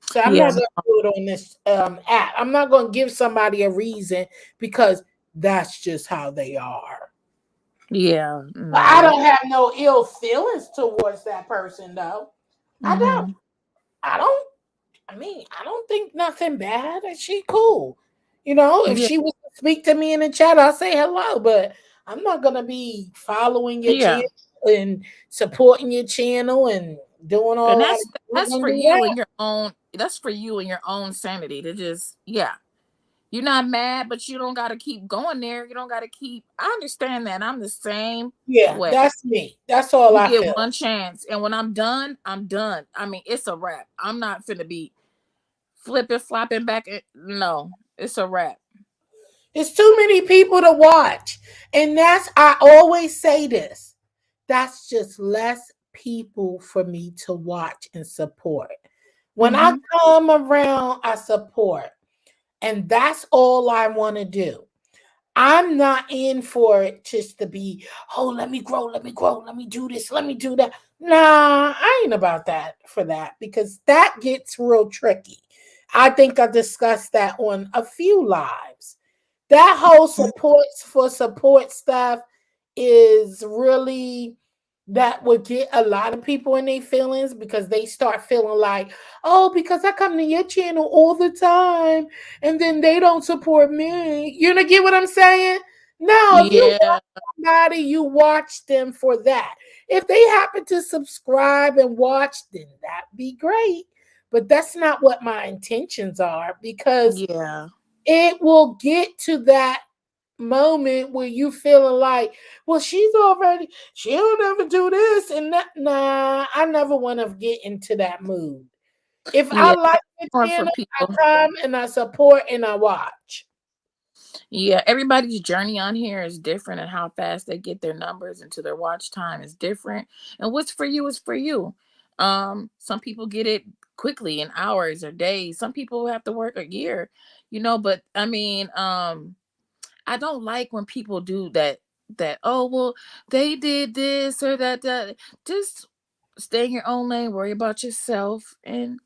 so I'm not Yeah. gonna do it on this app. I'm not gonna give somebody a reason because that's just how they are. Yeah. But I No. don't have no ill feelings towards that person, though. I don't. Mm-hmm. I don't. I mean, I don't think nothing bad. And she cool. If Yeah. she was to speak to me in the chat, I'll say hello. But I'm not gonna be following your Yeah. channel and supporting your channel and doing And all that. that's I'm not that's gonna for do you that. and your own. That's for you and your own sanity to just, yeah. You're not mad, but you don't got to keep going there. You don't got to keep. I understand that. I'm the same Yeah, way. that's me. That's all You I get feel. one chance, and when I'm done, I'm done. I mean, it's a wrap. I'm not finna be flipping, flopping back. No, it's a wrap. It's too many people to watch. And I always say this, that's just less people for me to watch and support. When I Mm-hmm. come around, I support. And that's all I want to do. I'm not in for it just to be, oh, let me grow, let me grow, let me do this, let me do that. Nah, I ain't about that for that, because that gets real tricky. I think I discussed that on a few lives. That whole supports for support stuff is really, that would get a lot of people in their feelings, because they start feeling like, oh, because I come to your channel all the time and then they don't support me. You know, get what I'm saying? No, if you Yeah. watch somebody, you watch them for that. If they happen to subscribe and watch, then that'd be great. But that's not what my intentions are, because Yeah. it will get to that moment where you feeling like, well, she'll never do this and that. Nah, I never want to get into that mood. If I Yeah. like That's the more for channel, I people. come and I support and I watch. Yeah, everybody's journey on here is different, and how fast they get their numbers into their watch time is different. And what's for you is for you. Some people get it quickly in hours or days. Some people have to work a year, but I mean, I don't like when people do that, oh well, they did this or that. Just stay in your own lane, worry about yourself and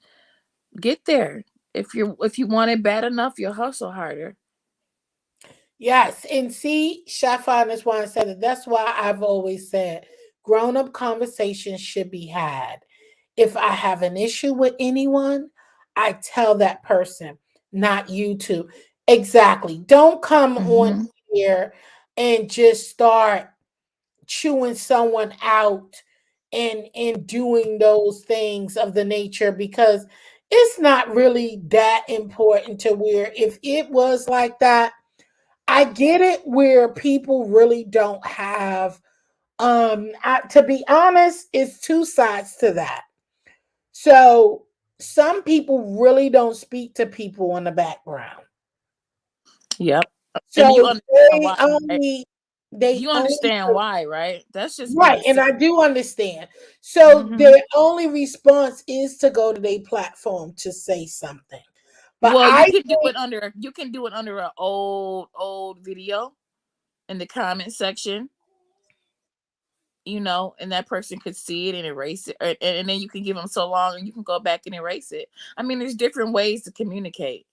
get there. If you want it bad enough, you'll hustle harder. Yes, and see, Shafan is why I said it. That's why I've always said grown up conversations should be had. If I have an issue with anyone, I tell that person, not you two. Exactly. Don't come on Hmm. here and just start chewing someone out and doing those things of the nature, because it's not really that important to where, if it was like that, I get it, where people really don't have to be honest, it's two sides to that. So some people really don't speak to people in the background. Yep. And you So understand they why, right? only they You only understand why, right? That's just right, being and sick. I do understand. So Hmm. their only response is to go to their platform to say something. But Well, I think, you can do it under an old video in the comment section. and that person could see it and erase it, and then you can give them so long and you can go back and erase it. I mean, there's different ways to communicate.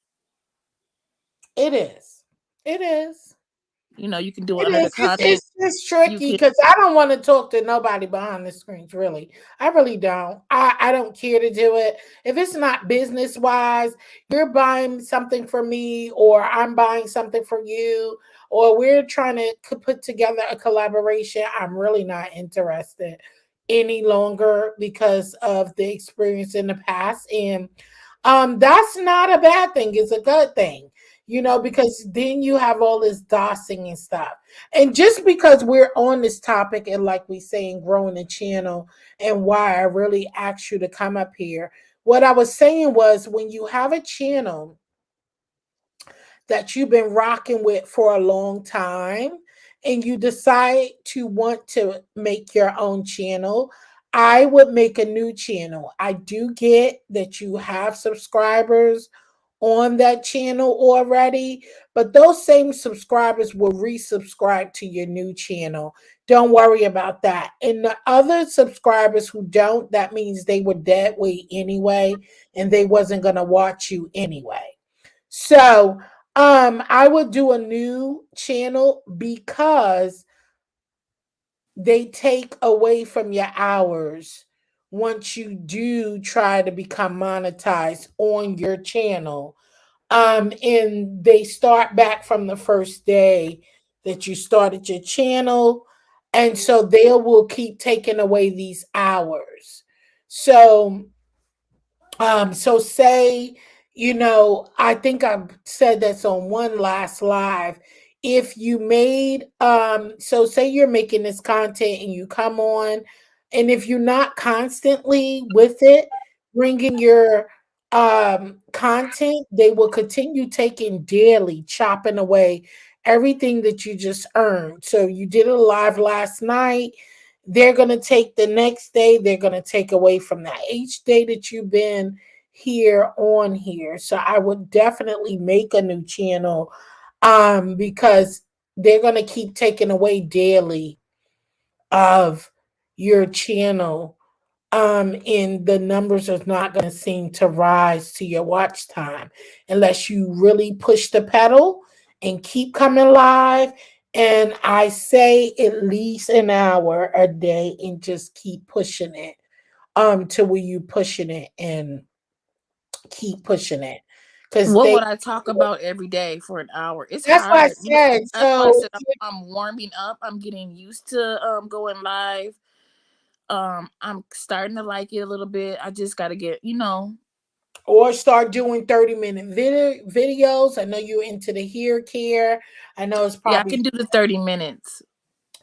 It is. It is. You can do it It under the is. comment. It's You tricky can. because I don't want to talk to nobody behind the screens. Really, I really don't. I don't care to do it if it's not business wise. You're buying something for me, or I'm buying something for you, or we're trying to put together a collaboration. I'm really not interested any longer because of the experience in the past, and that's not a bad thing. It's a good thing, because then you have all this dossing and stuff. And just because we're on this topic, and like we saying, growing the channel, and why I really asked you to come up here, what I was saying was, when you have a channel that you've been rocking with for a long time and you decide to want to make your own channel, I would make a new channel. I do get that you have subscribers on that channel already, but those same subscribers will resubscribe to your new channel. Don't worry about that. And the other subscribers who don't, that means they were dead weight anyway, and they wasn't going to watch you anyway. So, I would do a new channel because they take away from your hours once you do try to become monetized on your channel. And they start back from the first day that you started your channel. And so they will keep taking away these hours. So so say, I think I said that's on one last live. If you made, so say you're making this content and you come on, and if you're not constantly with it, bringing your content, they will continue taking daily, chopping away everything that you just earned. So you did a live last night, they're going to take the next day, they're going to take away from that each day that you've been here on here. So I would definitely make a new channel, because they're going to keep taking away daily of your channel, and the numbers are not going to seem to rise to your watch time unless you really push the pedal and keep coming live. And I say at least an hour a day, and just keep pushing it, to where you pushing it and keep pushing it, because What they would I talk about every day for an hour? It's that's what I hard. said. That's why I So, said I'm warming up. I'm getting used to going live. I'm starting to like it a little bit. I just got to get. or start doing 30-minute videos. I know you're into the hair care. I know it's Yeah, I probably can do the 30 minutes.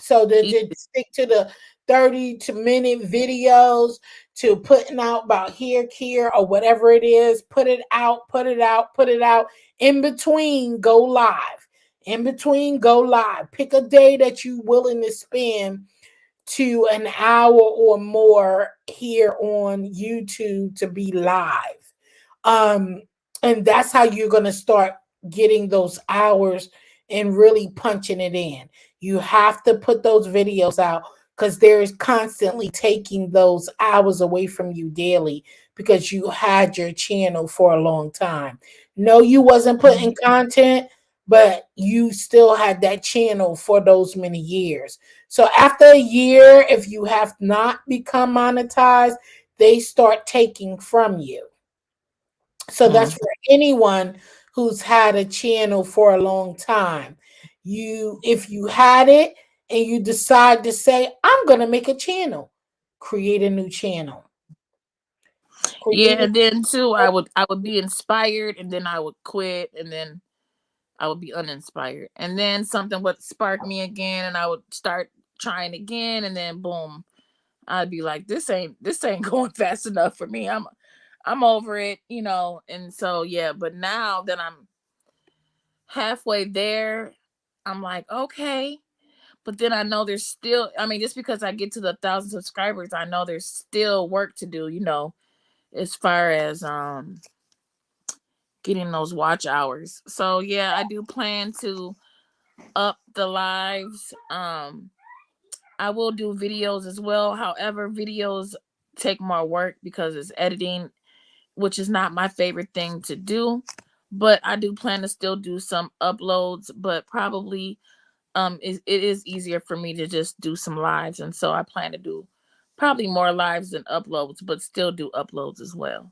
so that Easy. you stick to the 30 to minute videos, to putting out about hair care or whatever it is. Put it out, put it out, put it out. In between, go live. In between, go live. Pick a day that you willing to spend to an hour or more here on YouTube to be live. Um, and that's how you're going to start getting those hours and really punching it in. You have to put those videos out, because they're constantly taking those hours away from you daily, because you had your channel for a long time. No, you wasn't putting content, but you still had that channel for those many years. So after a year, if you have not become monetized, they start taking from you. So that's Mm. for anyone who's had a channel for a long time. If you had it and you decide to say, I'm going to make a channel, create a new channel. Yeah, Create a and then too, I would be inspired, and then I would quit, and then I would be uninspired, and then something would spark me again, and I would start trying again, and then boom, I'd be like, this ain't going fast enough for me. I'm over it. And so yeah, but now that I'm halfway there, I'm like, okay. But then I know there's still, I mean, just because I get to the 1,000 subscribers, I know there's still work to do, as far as getting those watch hours. So yeah, I do plan to up the lives. I will do videos as well. However, videos take more work because it's editing, which is not my favorite thing to do. But I do plan to still do some uploads, but probably it is easier for me to just do some lives, and so I plan to do probably more lives than uploads, but still do uploads as well.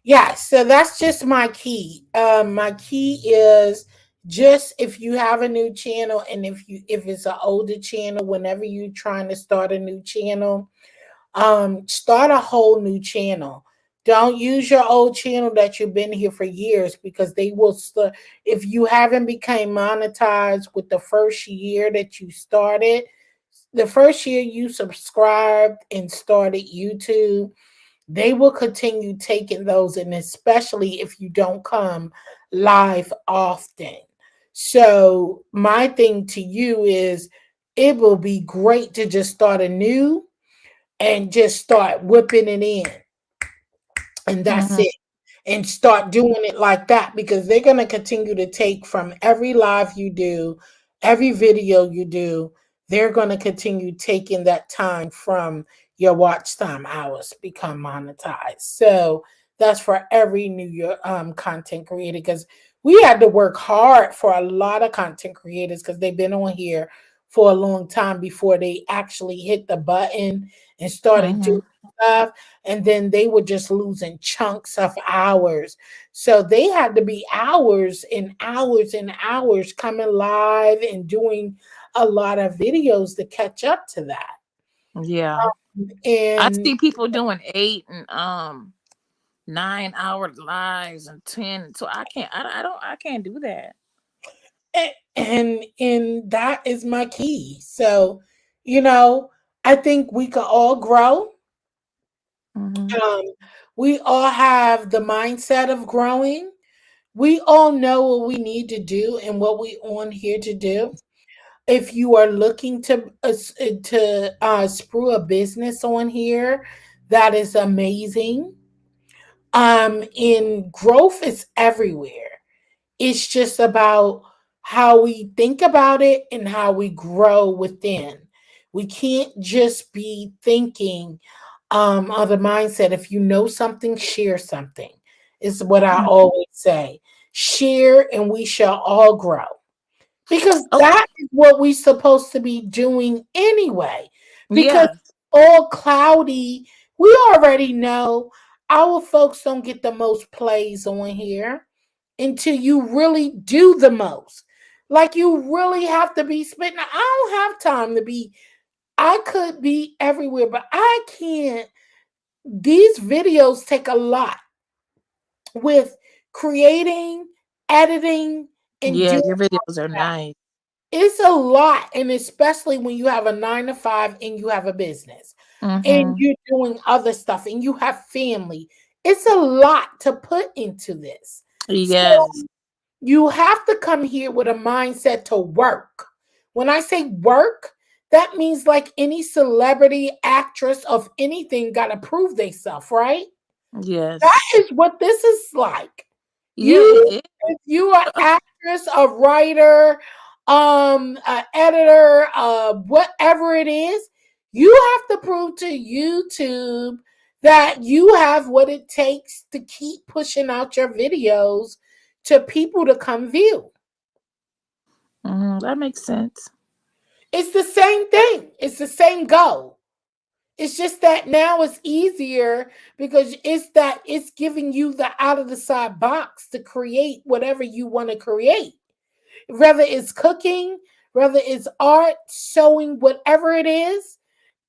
Yeah, so that's just my key. My key is just if you have a new channel, and if it's an older channel, whenever you're trying to start a new channel, start a whole new channel. Don't use your old channel that you've been here for years, because they will if you haven't become monetized with the first year that you started, the first year you subscribed and started YouTube, they will continue taking those, and especially if you don't come live often. So my thing to you is, it will be great to just start anew and just start whipping it in, and that's Hmm. it, and start doing it like that, because they're going to continue to take from every live you do, every video you do. They're going to continue taking that time from your watch time hours become monetized. So that's for every new content creator, because we had to work hard for a lot of content creators, because they've been on here for a long time before they actually hit the button and started doing Hmm. stuff, and then they were just losing chunks of hours. So they had to be hours and hours and hours coming live and doing a lot of videos to catch up to that. Yeah, I And see people doing 8 and 9 hour lives and 10. So I can't. I don't. I can't do that. and that is my key. So, you know, I think we could all grow. Hmm. Um, we all have the mindset of growing. We all know what we need to do and what we on here to do. If you are looking to sprue a business on here, that is amazing. In growth is everywhere. It's just about how we think about it and how we grow within. We can't just be thinking of the mindset. If you know something, share something. Is what I always say. Share and we shall all grow. Because Oh, that is what we're supposed to be doing anyway. Because yeah, all cloudy, we already know our folks don't get the most plays on here until you really do the most. Like, you really have to be spitting. I don't have time to be, I could be everywhere, but I can't. These videos take a lot with creating, editing, and yeah. doing Your videos are that. nice. It's a lot, and especially when you have a 9 to 5 and you have a business and Hmm. you're doing other stuff and you have family. It's a lot to put into this. So Yes. you have to come here with a mindset to work. When I say work, that means like any celebrity, actress of anything got to prove themselves, right? That Yes. is what this is like. Yeah. You, It. if you are actress, a writer, a editor, whatever it is, you have to prove to YouTube that you have what it takes to keep pushing out your videos to people to come view. That makes sense. It's the same thing. It's the same goal. It's just that now it's easier because it's giving you the out of the side box to create whatever you want to create. Whether it's cooking, whether it's art, sewing, whatever it is,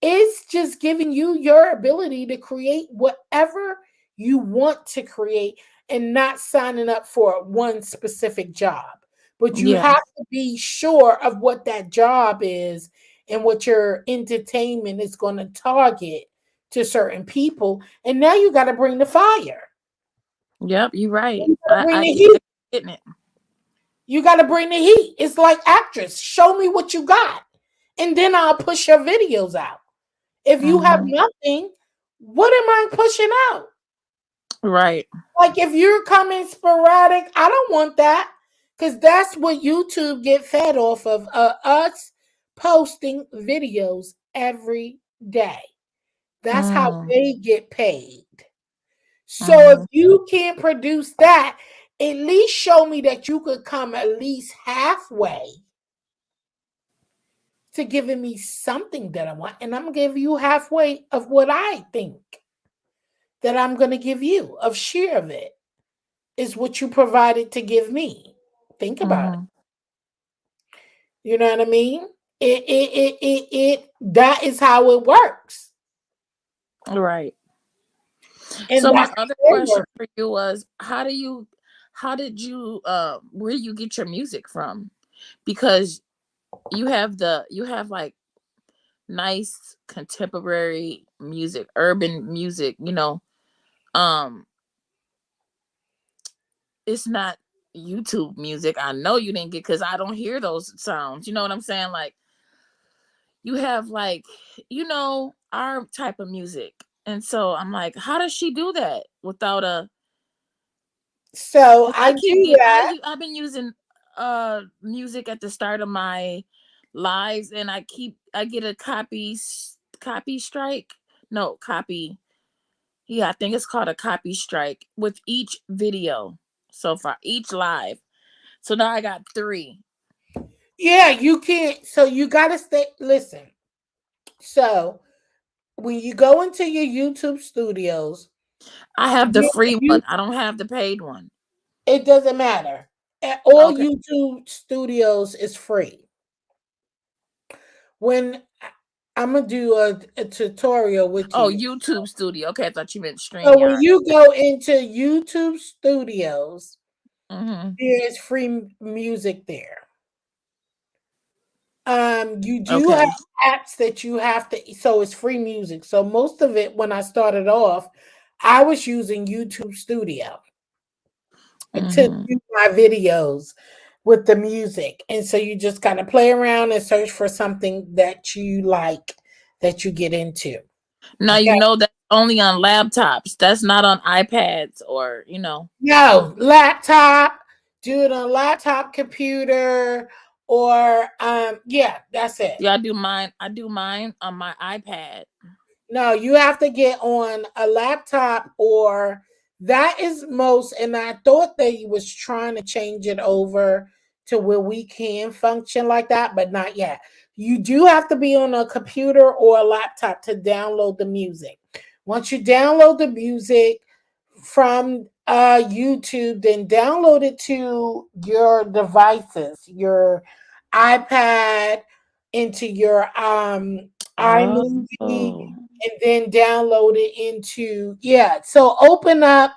it's just giving you your ability to create whatever you want to create and not signing up for one specific job. But you Yeah. have to be sure of what that job is and what your entertainment is going to target to certain people. And now you got to bring the fire. Yep. You're right. You got to bring I the exactly heat. getting it. You got to bring the heat. It's like actress. Show me what you got. And then I'll push your videos out. If you have Hmm. nothing, what am I pushing out? Right. Like, if you're coming sporadic, I don't want that, because that's what YouTube get fed off of us posting videos every day. That's how Mm, they get paid. So if mm-hmm. you can't produce that, at least show me that you could come at least halfway to giving me something that I want. And I'm going to give you halfway of what I think that I'm going to give you, of share of it, is what you provided to give me. Think about it. Mm-hmm. You know what I mean? That is how it works. Right. And So my that's other how it question works. for you was, how did you where do you get your music from? Because you have like nice contemporary music, urban music, um it's not YouTube music. I know you didn't get, because I don't hear those sounds. You know what I'm saying? Like, you have like, our type of music. And so I'm like, how does she do that without a? So Cause I do that. I've been using music at the start of my lives, and I get a copy strike. No, copy. Yeah, I think it's called a copy strike with each video so far, each live. So now I got 3. Yeah, you can't. So you got to stay. Listen. So when you go into your YouTube studios, I have the you, free you one. I don't have the paid one. it doesn't matter. All Okay. YouTube studios is free. When I'm gonna do a tutorial with Oh, you. YouTube Studio. Okay, I thought you meant So when StreamYard. you go into YouTube studios, Mm-hmm. there's free music there. You do have Okay. apps that you have to, so it's free music. So most of it, when I started off, I was using YouTube Studio to Mm-hmm. do my videos with the music. And so you just kind of play around and search for something that you like, that you get into. Now Okay. that's only on laptops. That's not on iPads or. No, laptop, do it on laptop, computer, or yeah, that's it. Yeah, I do mine on my iPad. No, you have to get on a laptop, or that is most, and I thought they was trying to change it over to where we can function like that, but not yet. You do have to be on a computer or a laptop to download the music. Once you download the music from YouTube, then download it to your devices, your iPad, into your iMovie, Oh. and then download it into, yeah. So open up,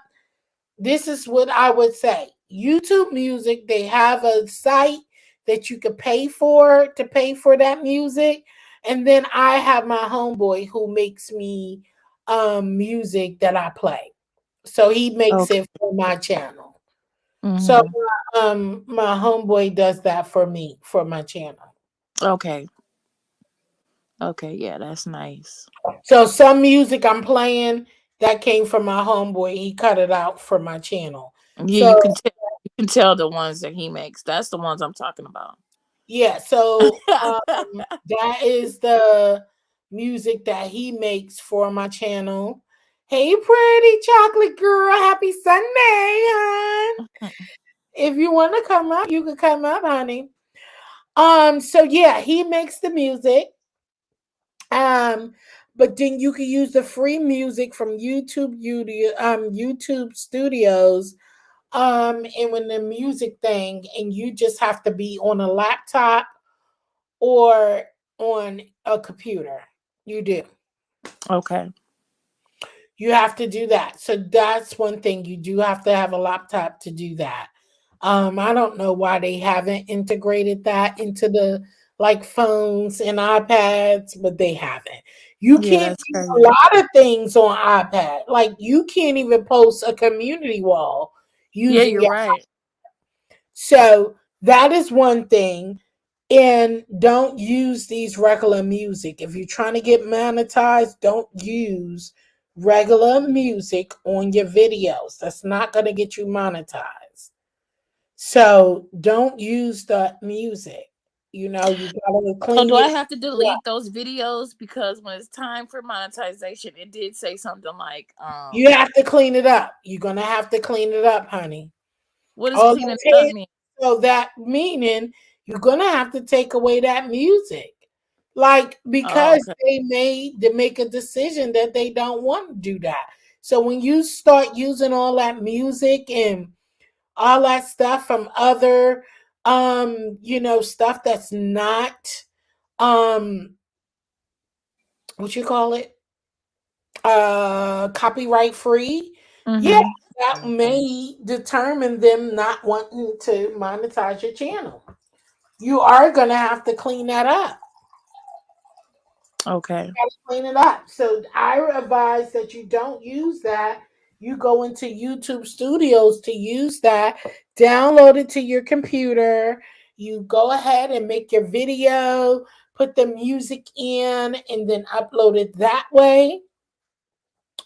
this is what I would say. YouTube Music, they have a site that you could pay for to pay for that music. And then I have my homeboy who makes me music that I play. So he makes Okay. it for my channel. So Mm-hmm. my homeboy does that for me for my channel. Okay. Okay. Yeah, that's nice. So some music I'm playing that came from my homeboy. He cut it out for my channel. Yeah, So you can tell the ones that he makes. That's the ones I'm talking about. yeah, so that is the music that he makes for my channel. Hey, pretty chocolate girl, happy Sunday, hon. If you want to come up, you can come up, honey. So yeah, he makes the music. Um, but then you can use the free music from YouTube Studios. And when the music thing, and you just have to be on a laptop or on a computer. You do. Okay. You have to do that. So that's one thing. You do have to have a laptop to do that. I don't know why they haven't integrated that into the like phones and iPads, but they haven't. You Yeah, can't that's do a crazy. lot of things on iPad. Like you can't even post a community wall Yeah, using you're your. right. So that is one thing. And don't use these regular music. If you're trying to get monetized, don't use regular music on your videos. That's not going to get you monetized. So don't use the music. You know, you gotta So clean do I it. have to delete those videos because when it's time for monetization, it did say something like, You have to clean it up. You're gonna have to clean it up, honey. what does All cleaning those up hits. mean? So that meaning you're gonna have to take away that music. Like Oh, because okay. they make a decision that they don't want to do that. So when you start using all that music and all that stuff from other stuff that's not um what you call it, copyright free, yeah, Mm-hmm. that may determine them not wanting to monetize your channel. You are going to have to clean that up. Okay. Clean it up. So I advise that you don't use that. You go into YouTube Studios to use that, download it to your computer. You go ahead and make your video, put the music in, and then upload it that way.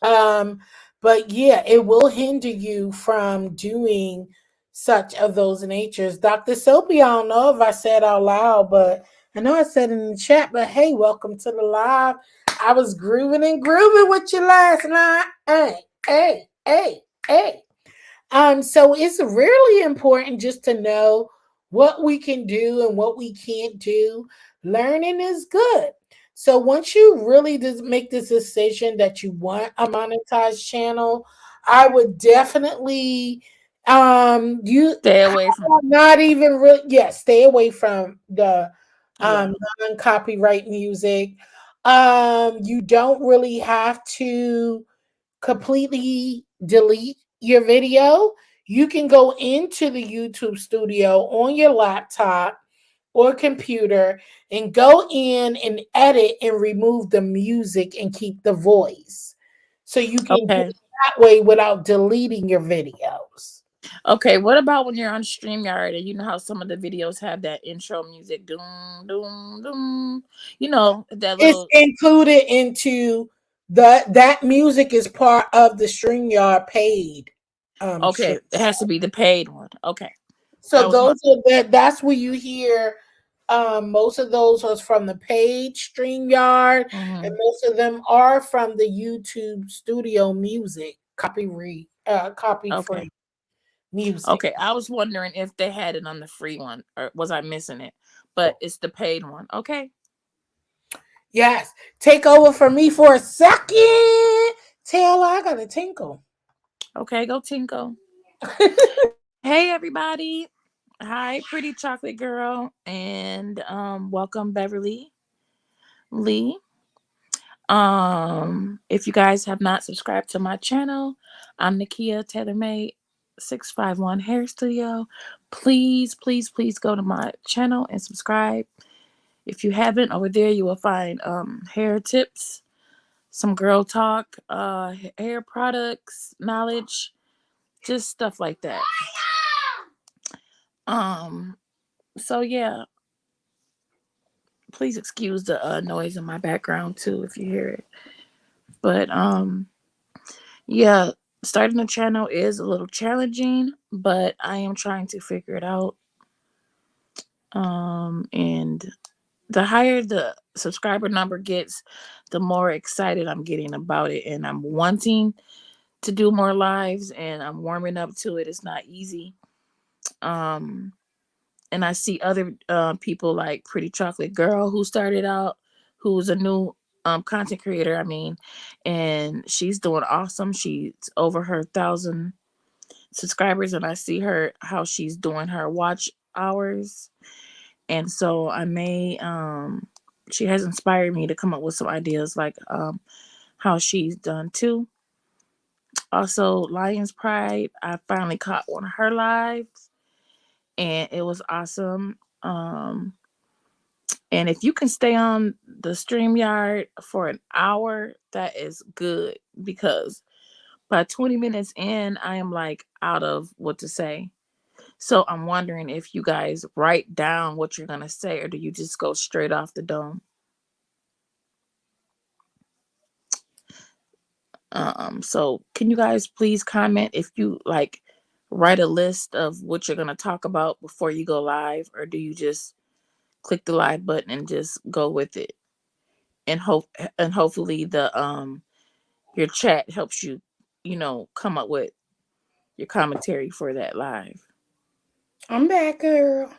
Um, but yeah, it will hinder you from doing such of those natures. Dr. Soapy, I don't know if I said out loud, but I know I said in the chat, but hey, welcome to the live. I was grooving and grooving with you last night. Hey, hey, hey, hey. So it's really important just to know what we can do and what we can't do. Learning is good. So once you really just make this decision that you want a monetized channel, I would definitely you Stay away from. not even really, yes, stay away from the Yeah. non-copyright music. You don't really have to completely delete your video. You can go into the YouTube studio on your laptop or computer and go in and edit and remove the music and keep the voice. So you can do Okay. it that way without deleting your videos. Okay. What about when you're on StreamYard and you know how some of the videos have that intro music, doom, doom, doom. You know that It's little. included into that music is part of the StreamYard paid stream. Okay, it has to be the paid one. Okay, So that was my. those are that's where you hear most of those was from the page StreamYard, and Mhm. most of them are from the YouTube Studio Music copy Okay. free music. Okay, I was wondering if they had it on the free one or was I missing it? But it's the paid one. Okay. Yes, take over for me for a second. Taylor, I got a tinkle. Okay, go Tinko. Hey everybody. Hi, pretty chocolate girl, and welcome Beverly Lee. If you guys have not subscribed to my channel, I'm Nakia TaylorMade 651 Hair Studio. Please, please, please go to my channel and subscribe. If you haven't, over there you will find hair tips, some girl talk, hair products, knowledge, just stuff like that. Um, so yeah, please excuse the noise in my background too if you hear it. But yeah, starting a channel is a little challenging, but I am trying to figure it out. And the higher the subscriber number gets, the more excited I'm getting about it, and I'm wanting to do more lives, and I'm warming up to it. It's not easy. Um, and I see other people like Pretty Chocolate Girl who started out, who's a new content creator. I mean, and she's doing awesome. She's over her 1,000 subscribers, and I see her how she's doing her watch hours, and so I may she has inspired me to come up with some ideas like how she's done too. Also, Lion's Pride, I finally caught one of her lives, and it was awesome. And if you can stay on the StreamYard for an hour, that is good because by 20 minutes in, I am like out of what to say. So I'm wondering if you guys write down what you're gonna say, or do you just go straight off the dome? So can you guys please comment if you like write a list of what you're gonna talk about before you go live, or do you just click the live button and just go with it. And hopefully the your chat helps you, come up with your commentary for that live. I'm back, girl.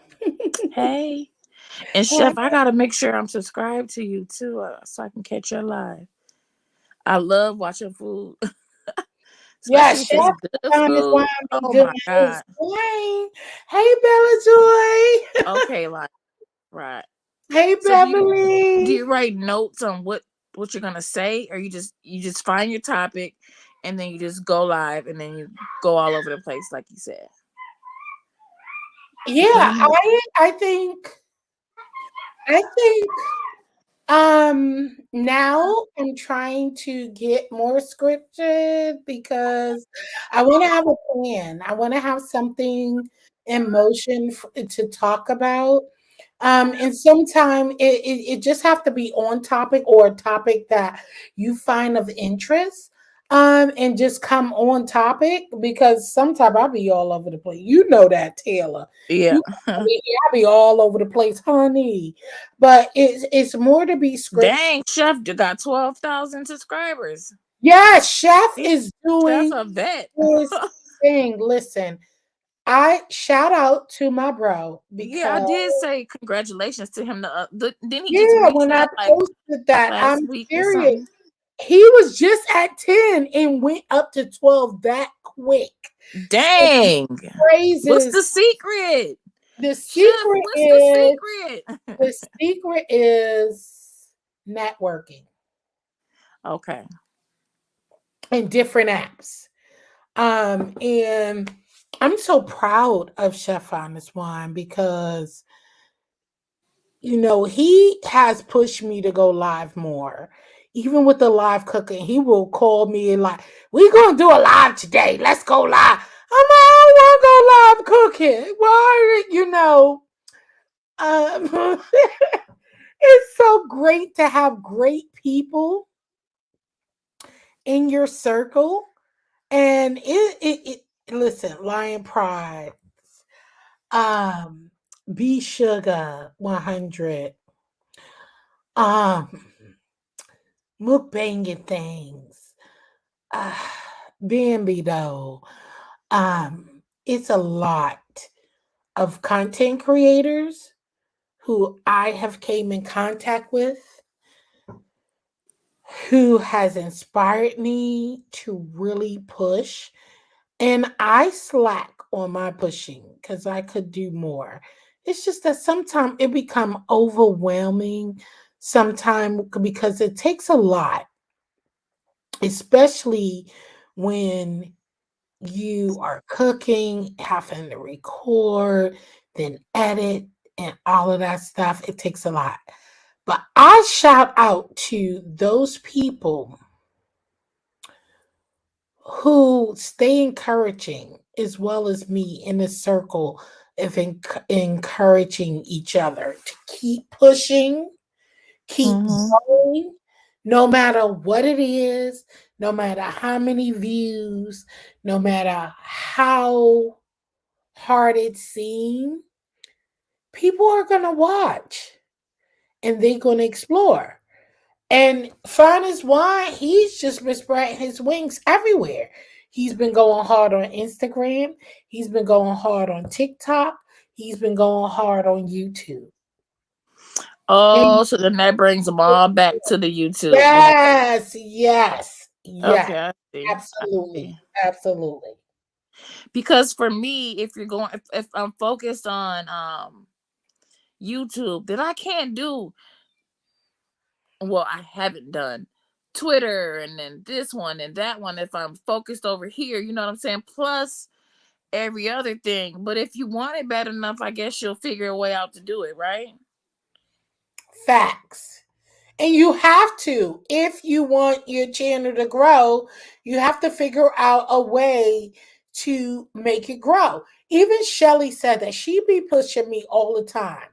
Hey. And Chef, I gotta make sure I'm subscribed to you too, so I can catch your live. I love watching food, Yeah, especially if it's Chef good Time is why food. I'm be Oh doing my his god. thing. Hey, Bella Joy. Okay, like right. Hey, So do Beverly. you write notes on what you're gonna say, or you just find your topic, and then you just go live, and then you go all over the place like you said. Yeah, Let me know. I think now I'm trying to get more scripted because I want to have a plan. I want to have something in motion to talk about. And sometime it just have to be on topic or a topic that you find of interest. And just come on topic because sometimes I'll be all over the place. You know that, Taylor. Yeah. You I'll be all over the place, honey. But it's more to be scripted. Dang, Chef you got 12,000 subscribers. Yeah, Chef Yeah, is Chef doing a vet. his thing. Listen, I shout out to my bro Yeah, I because did say congratulations to him. Didn't he just yeah, reach when I that like posted that, last I'm week or serious. something? He was just at 10 and went up to 12 that quick. So Dang. What's praises. the secret? The Chef, secret what's the is secret? the secret is networking Okay. and different apps. And I'm so proud of Chef Honest Wine because he has pushed me to go live more. Even with the live cooking, he will call me and like, we're gonna do a live today. Let's go live. I'm like, I don't wanna go live cooking. Why it's so great to have great people in your circle. And it listen, Lion Pride, um, B Sugar 100, um, mukbanging things, uh, Bambi though. It's a lot of content creators who I have came in contact with who has inspired me to really push. And I slack on my pushing because I could do more. It's just that sometimes it become overwhelming sometimes because it takes a lot, especially when you are cooking, having to record, then edit, and all of that stuff. It takes a lot. But I shout out to those people who stay encouraging as well as me in a circle of encouraging each other to keep pushing, keep Mm-hmm. going, no matter what it is, no matter how many views, no matter how hard it seems, people are going to watch and they're going to explore. And fun is why he's just been spreading his wings everywhere. He's been going hard on Instagram. He's been going hard on TikTok. He's been going hard on YouTube. And Oh, so then that brings them all back to the YouTube. Okay. yes, yes, yes, Okay, I see. I absolutely, see. absolutely. Because for me, if I'm focused on YouTube, then I can't do, well, I haven't done Twitter and then this one and that one if I'm focused over here, you know what I'm saying? Plus every other thing. But if you want it bad enough, I guess you'll figure a way out to do it, right? Facts. And you have to, if you want your channel to grow, you have to figure out a way to make it grow. Even Shelly said that she be pushing me all the time.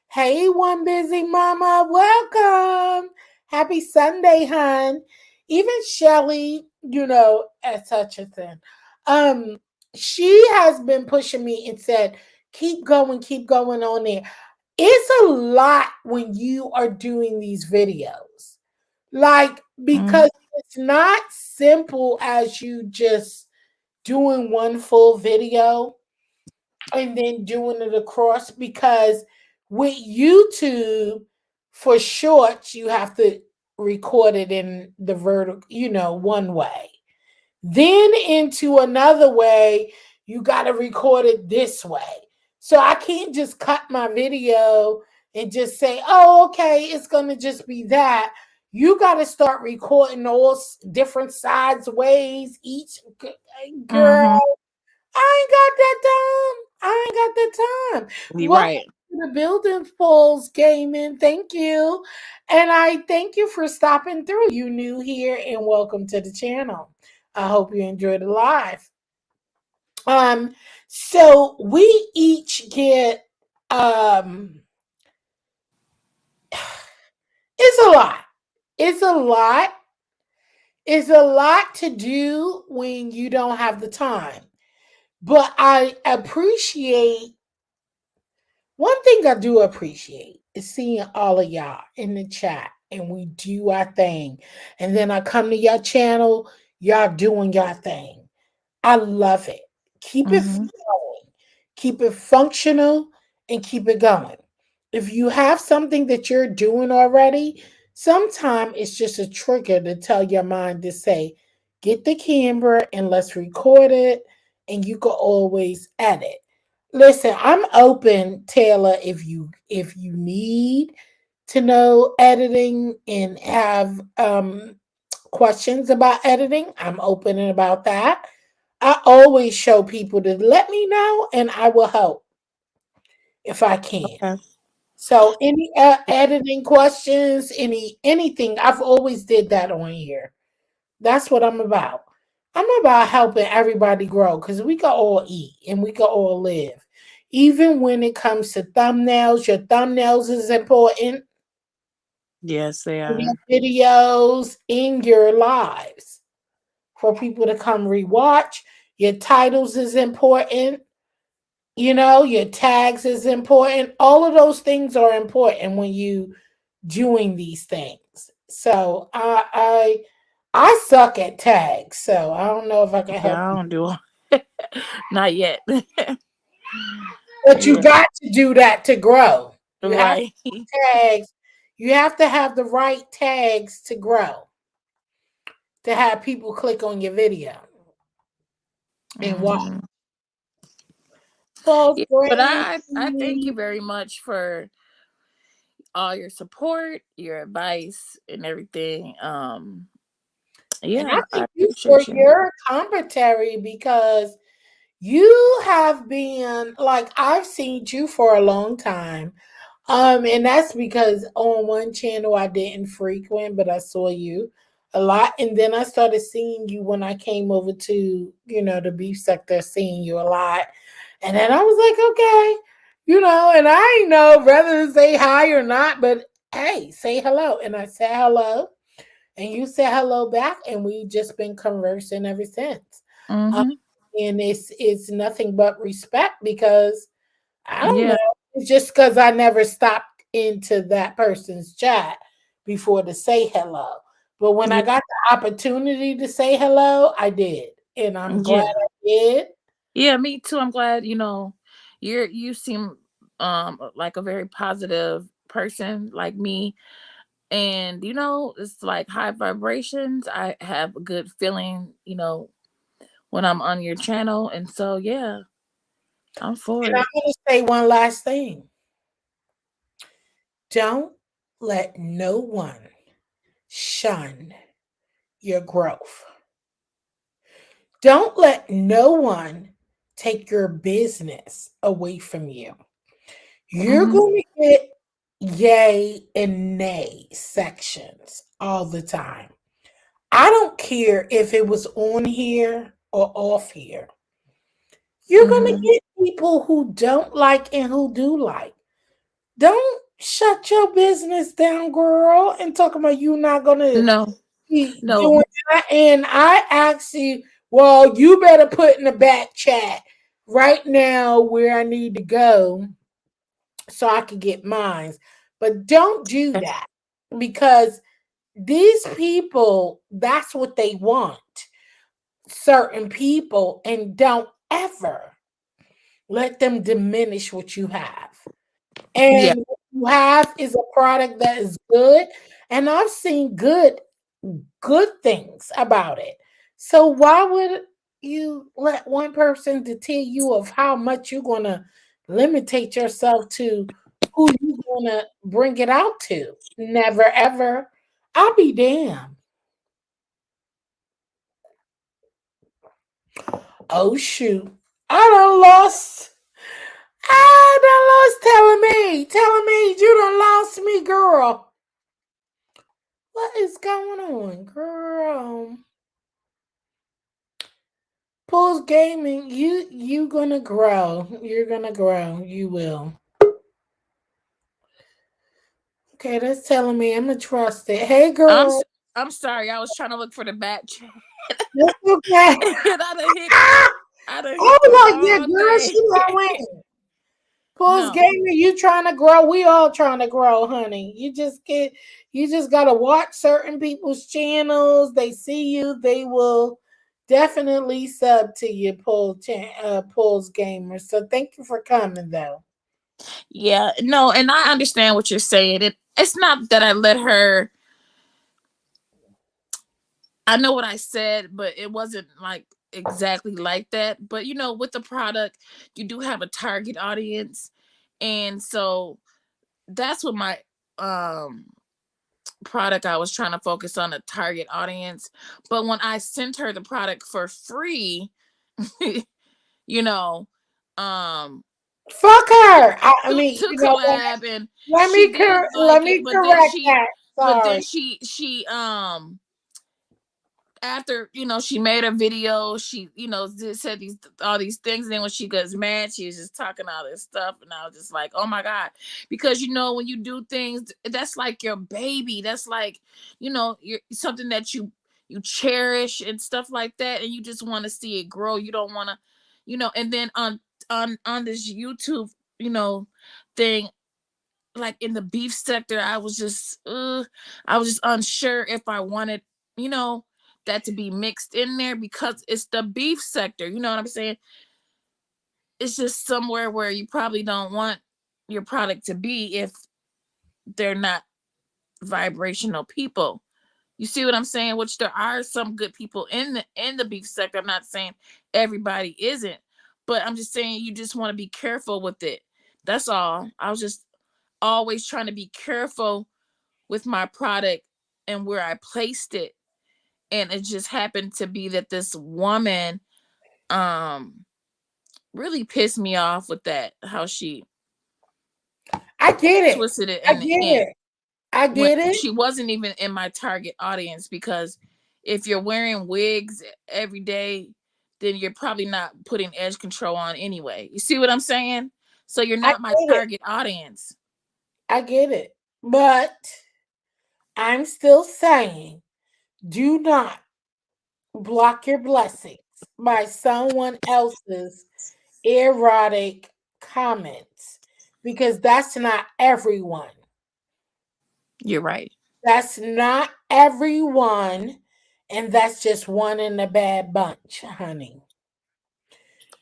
Hey, one busy mama, welcome. Happy Sunday, hon. Even Shelly, as such a thing. She has been pushing me and said, keep going on there. it's a lot when you are doing these videos. Like, Mhm. because it's not simple as you just doing one full video and then doing it across, because with YouTube for shorts you have to record it in the vertical, one way. Then into another way, you got to record it this way. So I can't just cut my video and just say, "Oh, okay, it's going to just be that." You got to start recording all different sides, ways, each girl. Mhm. I ain't got that time. I ain't got that time. You Welcome right. to the Building Falls Gaming. Thank you. And I thank you for stopping through. You new here and welcome to the channel. I hope you enjoyed the live. Um, so we each get it's a lot. It's a lot. It's a lot to do when you don't have the time. But I appreciate one thing I do appreciate is seeing all of y'all in the chat and we do our thing. And then I come to your channel, y'all doing your thing. I love it. Keep it Mhm. flowing, keep it functional, and keep it going. If you have something that you're doing already, sometimes it's just a trigger to tell your mind to say, get the camera and let's record it, and you can always edit. Listen, I'm open, Taylor, if you need to know editing and have questions about editing, I'm open about that. I always show people to let me know and I will help if I can. Okay. So any editing questions, anything, I've always did that on here. That's what I'm about. I'm about helping everybody grow because we can all eat and we can all live. Even when it comes to thumbnails, your thumbnails is important Yes, they in your are. videos, in your lives for people to come rewatch. Your titles is important. Your tags is important. All of those things are important when you doing these things. So I suck at tags, so I don't know if I can help Yeah, I you. don't do not yet. But you Yeah. got to do that to grow. You have to Right. have tags. You have to have the right tags to grow, to have people click on your video and watch. Mhm. False Yeah, but brand. I thank you very much for all your support, your advice, and everything. And I Yeah, I thank you for appreciate you. your commentary because you have been like I've seen you for a long time. And that's because on one channel I didn't frequent, but I saw you a lot. And then I started seeing you when I came over to, the beef sector, seeing you a lot. And then I was like, okay, and I ain't know whether to say hi or not, but hey, say hello. And I said hello. And you said hello back, and we just been conversing ever since. Um, Mhm. and it's nothing but respect because I don't Yeah. know. It's just because I never stopped into that person's chat before to say hello. But when I Yeah. got the opportunity to say hello, I did. And I'm glad Yeah. I did. Yeah, me too. I'm glad, you seem like a very positive person like me. And it's like high vibrations. I have a good feeling, when I'm on your channel. And so yeah, I'm for And I'm it. going to say one last thing. Don't let no one shun your growth. Don't let no one take your business away from you. You're Hmm. going to get yay and nay sections all the time. I don't care if it was on here or off here. You're going to Hmm. get people who don't like and who do like. Don't shut your business down, girl, and talk about you not going to No, be no. doing that. And I actually, well, you better put in the back chat right now where I need to go so I could get mines. But don't do that because these people, that's what they want. Certain people, and don't ever let them diminish what you have. Yeah. And what you have is a product that is good. And I've seen good things about it. So why would you let one person to tell you of how much you're gonna limitate yourself to who you gonna bring it out to? Never ever. I'll be damned. Oh shoot. I done lost telling me you done lost me, girl. What is going on, girl? Pulse Gaming, you gonna grow. You're gonna grow. You will. Okay, that's telling me I'm gonna trust it. Hey, I'm girl. s- I'm sorry. I was trying to look for the back chat. That's okay. And I done hit them Oh, look, yeah, all girl, day. she done win. Pulse No. Gaming, you trying to grow. We all trying to grow, honey. You just gotta watch certain people's channels. They see you, they will definitely sub to your Pulse Gamer. So thank you for coming though. Yeah, no, and I understand what you're saying. It's not that I let her. I know what I said, but it wasn't like exactly like that. But with the product, you do have a target audience, and so that's what my um product, I was trying to focus on a target audience. But when I sent her the product for free, you know, um, Fuck her. I to, mean, to collab, and let she me did let like it, me correct that. but then Sorry. she after she made a video, she said these all these things, and then when she gets mad, she was just talking all this stuff, and I was just like, oh my god. Because when you do things, that's like your baby, that's like you're something that you cherish and stuff like that, and you just want to see it grow. You don't want to and then on this YouTube thing, like in the beef sector, I was just unsure if I wanted, you know, that to be mixed in there, because it's the beef sector. You know what I'm saying? It's just somewhere where you probably don't want your product to be if they're not vibrational people. You see what I'm saying? Which there are some good people in the beef sector. I'm not saying everybody isn't, but I'm just saying you just want to be careful with it. That's all. I was just always trying to be careful with my product and where I placed it. And it just happened to be that this woman um really pissed me off with that, how she I get it. twisted it I in the get end, it. I when get it. she wasn't even in my target audience. Because if you're wearing wigs every day, then you're probably not putting edge control on anyway. You see what I'm saying? So you're I not my get it. target audience. I get it. But I'm still saying do not block your blessings by someone else's erotic comments because that's not everyone. You're right. That's not everyone. And that's just one in a bad bunch, honey.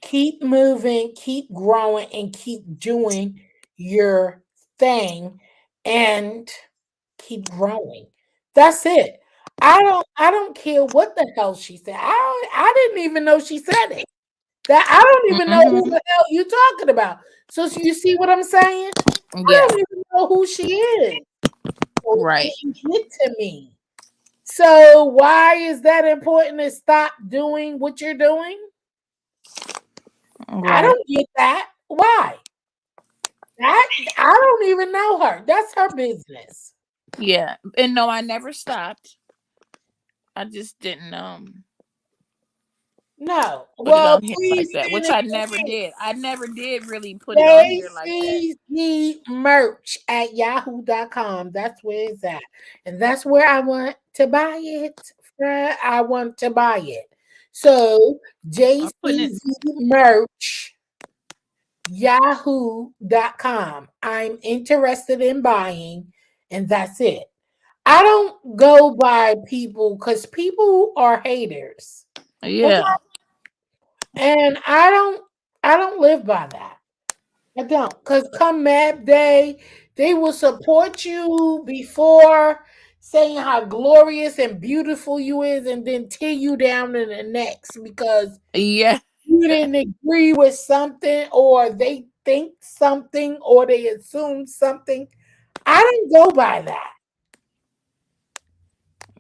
Keep moving, keep growing, and keep doing your thing and keep growing. That's it. I don't care what the hell she said. I didn't even know she said it. That I don't even know who Mm-hmm. the hell you talking about. So you see what I'm saying? I Yeah. don't even know who she is. So it Right. didn't get to me. So why is that important to stop doing what you're doing? I Right. don't get that. Why? That I don't even know her. That's her business. Yeah. And no, I never stopped. I just didn't No. put it Well, on here please like that, stand which in I your never case. did. I never did really put it on here like that. JCZ merch at yahoo.com. That's where it's at. And that's where I want to buy it. I want to buy it. So I'm putting it. JCZ merch yahoo.com. I'm interested in buying, and that's it. I don't go by people because people are haters. Okay. Yeah. And I don't live by that. I don't. Because come Mad Day, they will support you before saying how glorious and beautiful you is and then tear you down in the next because Yeah. you didn't agree with something or they think something or they assume something. I don't go by that.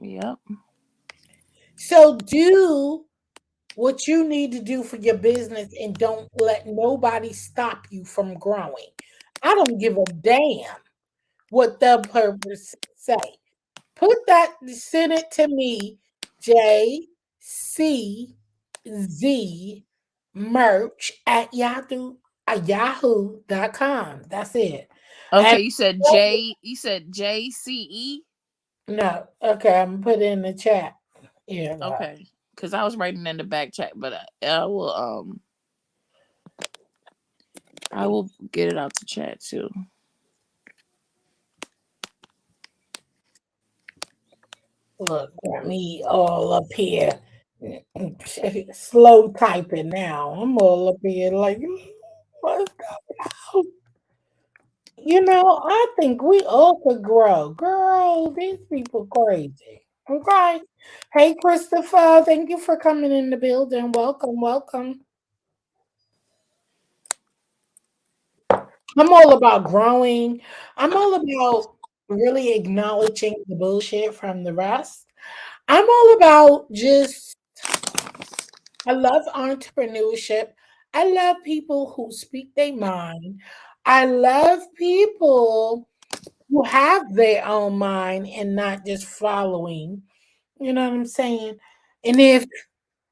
Yep. So do what you need to do for your business and don't let nobody stop you from growing. I don't give a damn what the purpose say. Put that, send it to me, JCZ merch at yahoo.com. That's it. And Okay, you said JCE. no, okay, I'm gonna put it in the chat. Yeah, no. Okay, because I was writing in the back chat, but I will get it out to chat too. Look at me all up here. Slow typing now. I'm all up here like, what's up? I think we all could grow. Girl, these people crazy. Okay. Hey, Christopher, thank you for coming in the building. Welcome, welcome. I'm all about growing. I'm all about really acknowledging the bullshit from the rest. I'm all about just, I love entrepreneurship. I love people who speak their mind. I love people who have their own mind and not just following. You know what I'm saying? And if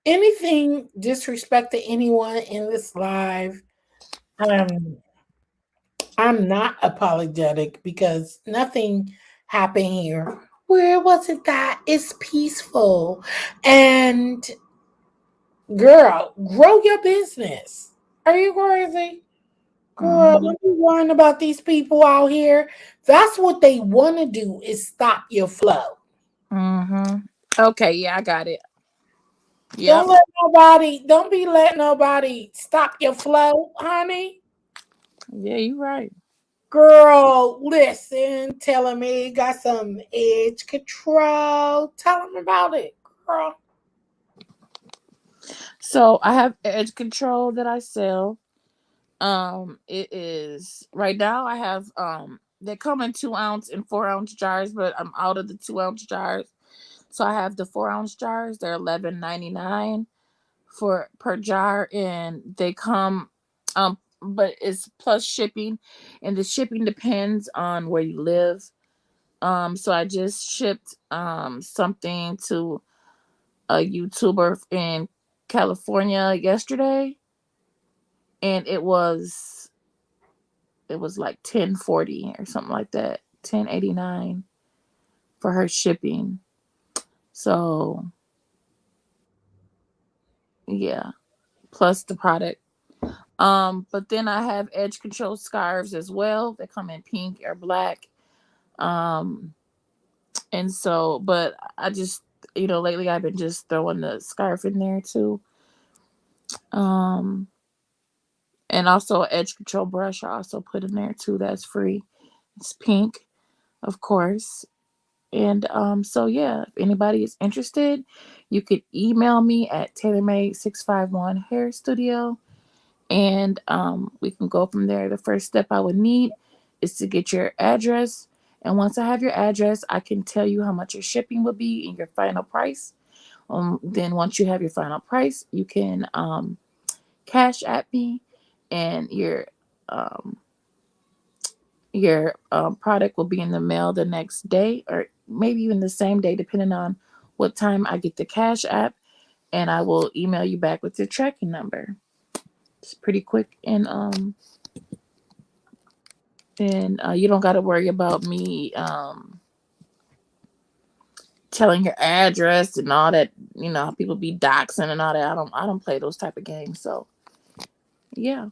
anything disrespect to anyone in this live, um, I'm not apologetic because nothing happened here. Where was it that? It's peaceful. And girl, grow your business. Are you crazy? Girl, Mm-hmm. don't be worrying about these people out here. That's what they want to do is stop your flow. Mm-hmm. Okay, yeah, I got it. Yep. Don't be letting nobody stop your flow, honey. Yeah, you're right. Girl, listen, telling me got some edge control. Tell them about it, girl. So I have edge control that I sell. It is right now. I have they come in 2 ounce and 4 ounce jars, but I'm out of the 2 ounce jars. So I have the 4 ounce jars. They're $11.99 for per jar, and they come but it's plus shipping, and the shipping depends on where you live. So I just shipped something to a YouTuber in California yesterday, and it was like 1040 or something like that, 1089 for her shipping. So yeah, plus the product. But then I have edge control scarves as well. They come in pink or black. Um, and so, but I just, lately I've been just throwing the scarf in there too. Um, and also edge control brush I also put in there too. That's free. It's pink, of course. And so yeah, if anybody is interested, you could email me at tailormade651 hair studio, and we can go from there. The first step I would need is to get your address, and once I have your address, I can tell you how much your shipping will be and your final price. Then once you have your final price, you can cash at me, and um, your product will be in the mail the next day, or maybe even the same day, depending on what time I get the cash app, and I will email you back with your tracking number. It's pretty quick, and you don't got to worry about me telling your address and all that. People be doxing and all that. I don't play those type of games. So yeah.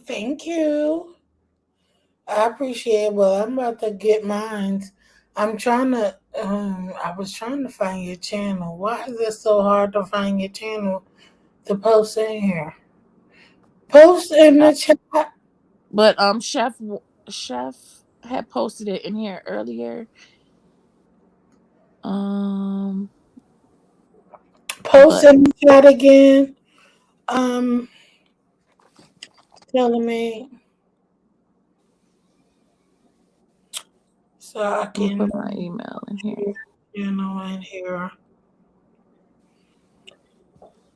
Thank you. I appreciate it. Well, I'm about to get mine. I'm trying to I was trying to find your channel. Why is it so hard to find your channel to post in here? Post in the chat. But Chef had posted it in here earlier. Um, Post but in the chat again. Um telling me so I I'm gonna can put my email in here. in here.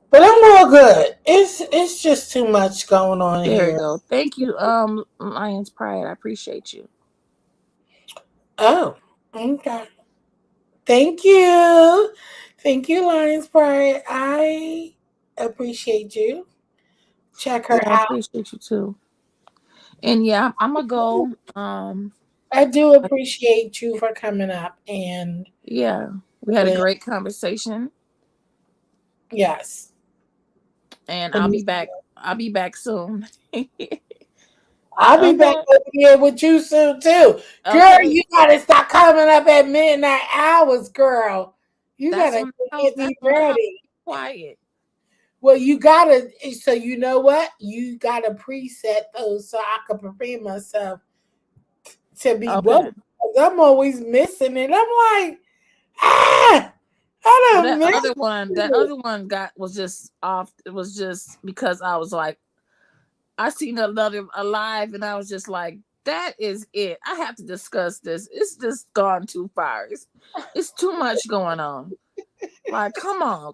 But I'm all good. It's just too much going on There we here. go. Thank you, Lions Pride. I appreciate you. Oh, okay. Thank you. Thank you, Lions Pride. I appreciate you. Check her Yeah, I out. appreciate you too. And yeah, I'm gonna go. I do appreciate you for coming up and Yeah, we had a uh, great conversation, yes. and Let I'll me be back. I'll be back soon. I'll be back Okay. over here with you soon too. Girl, Okay. you gotta stop coming up at midnight hours, girl. You That's gotta when get that's me when the house ready. is quiet. Well, you gotta so you know what? You gotta preset those so I can prepare myself to be woke. Okay. 'Cause I'm always missing it. I'm like, ah, I Well, don't miss that you. other one got was just off. It was just because I was like, I seen another alive, and I was just like, that is it. I have to discuss this. It's just gone too far. It's too much going on. Like, come on,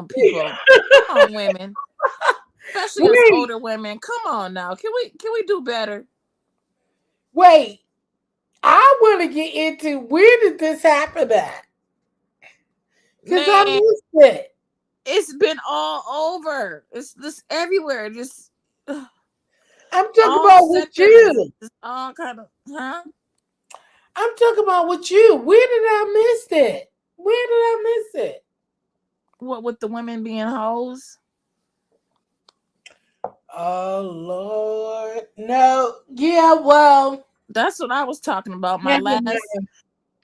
people, come on, women, especially us Wait, older women. Come on now, can we do better? wait. I want to get into where did this happen at? Because I Man, missed it. it's been all over. It's just everywhere. Just I'm talking all about with sectors. you. It's all kind of, huh? I'm talking about with you. Where did I miss it? Where did I miss it? What with the women being hoes? Oh Lord. No. Yeah, well, That's what I was talking about. never mind.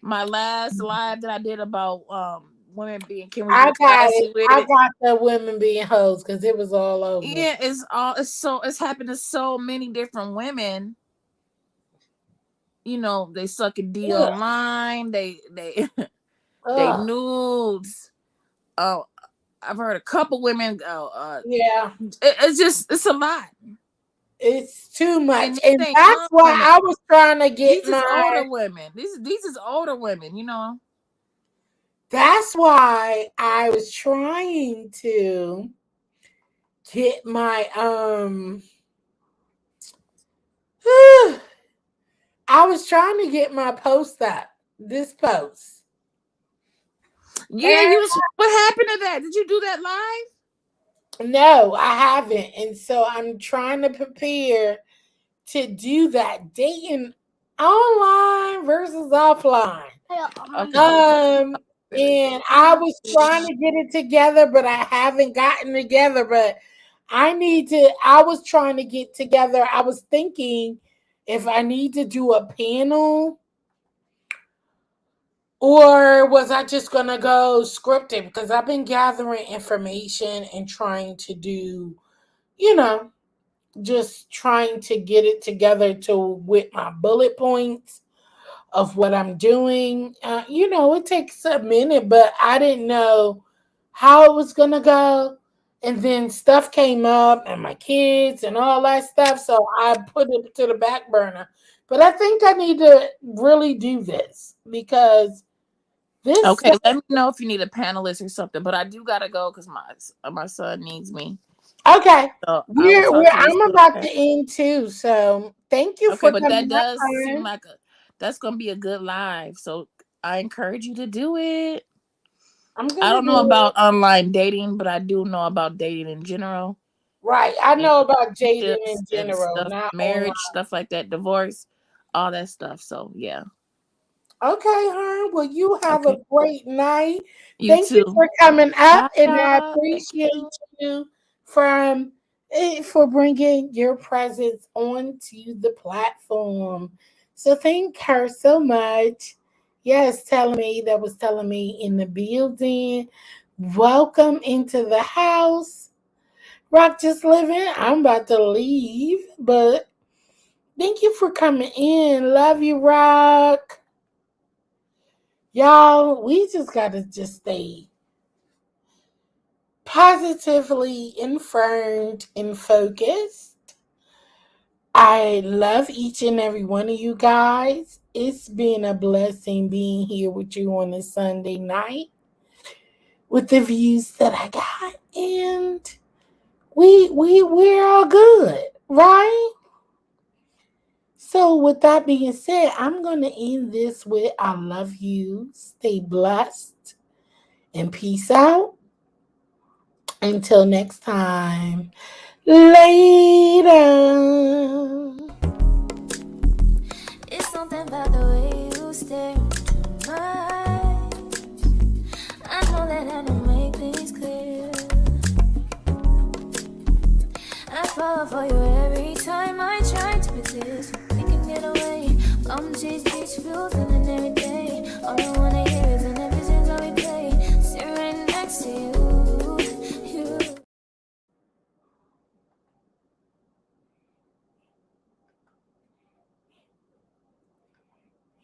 My last live that I did about women being, can we I be got it. classy with I it? got the women being hoes because it was all over. Yeah, it's happened to so many different women. You know, they suck a D Ugh. online, they they Ugh. nudes. Oh, I've heard a couple women go, Yeah. it's a lot. It's too much. And these And ain't that's young why women. I was trying to get These is my older women. These is older women, you know. that's why I was trying to get my I was trying to get my post up. This post. Yeah, And what happened to that? Did you do that live? no, I haven't. And so I'm trying to prepare to do that dating online versus offline. Okay. Um, and I was trying to get it together, but I haven't gotten together. But I was trying to get together. I was thinking if I need to do a panel or was I just going to go scripted because I've been gathering information and trying to do, you know, just trying to get it together to with my bullet points of what I'm doing. It takes a minute, but I didn't know how it was gonna go. And then stuff came up and my kids and all that stuff. So I put it to the back burner. But I think I need to really do this because this Okay, stuff, let me know if you need a panelist or something. But I do gotta go because my son needs me. okay. So I will talk to you I'm soon. about Okay. to end too. So thank you Okay, for but that coming up, does seem Ryan. like that's gonna be a good live. So I encourage you to do it. I'm I gonna don't know do about it. online dating, but I do know about dating in general Right. I and know about dating relationships in and general, stuff, not online. marriage, stuff like that, divorce, all that stuff. So yeah. Okay, hon. Well, you have a Okay. great night. You Thank you too. for coming up, Bye and I y'all. Thank appreciate you. you from for bringing your presence onto the platform. So thank her so much. Yes, telling me that was telling me in the building. Welcome into the house. Rock just living. I'm about to leave, but thank you for coming in. Love you, Rock. Y'all, we just gotta just stay positively informed and focused. I love each and every one of you guys. It's been a blessing being here with you on this Sunday night with the views that I got, and we're all good, right? So with that being said, I'm gonna end this with I love you. Stay blessed and peace out. Until next time. Later. It's something about the way you stare into my eyes. I know that I don't make things clear. I fall for you every time I try to resist. We can get away. Come chase these feels and every day. All I want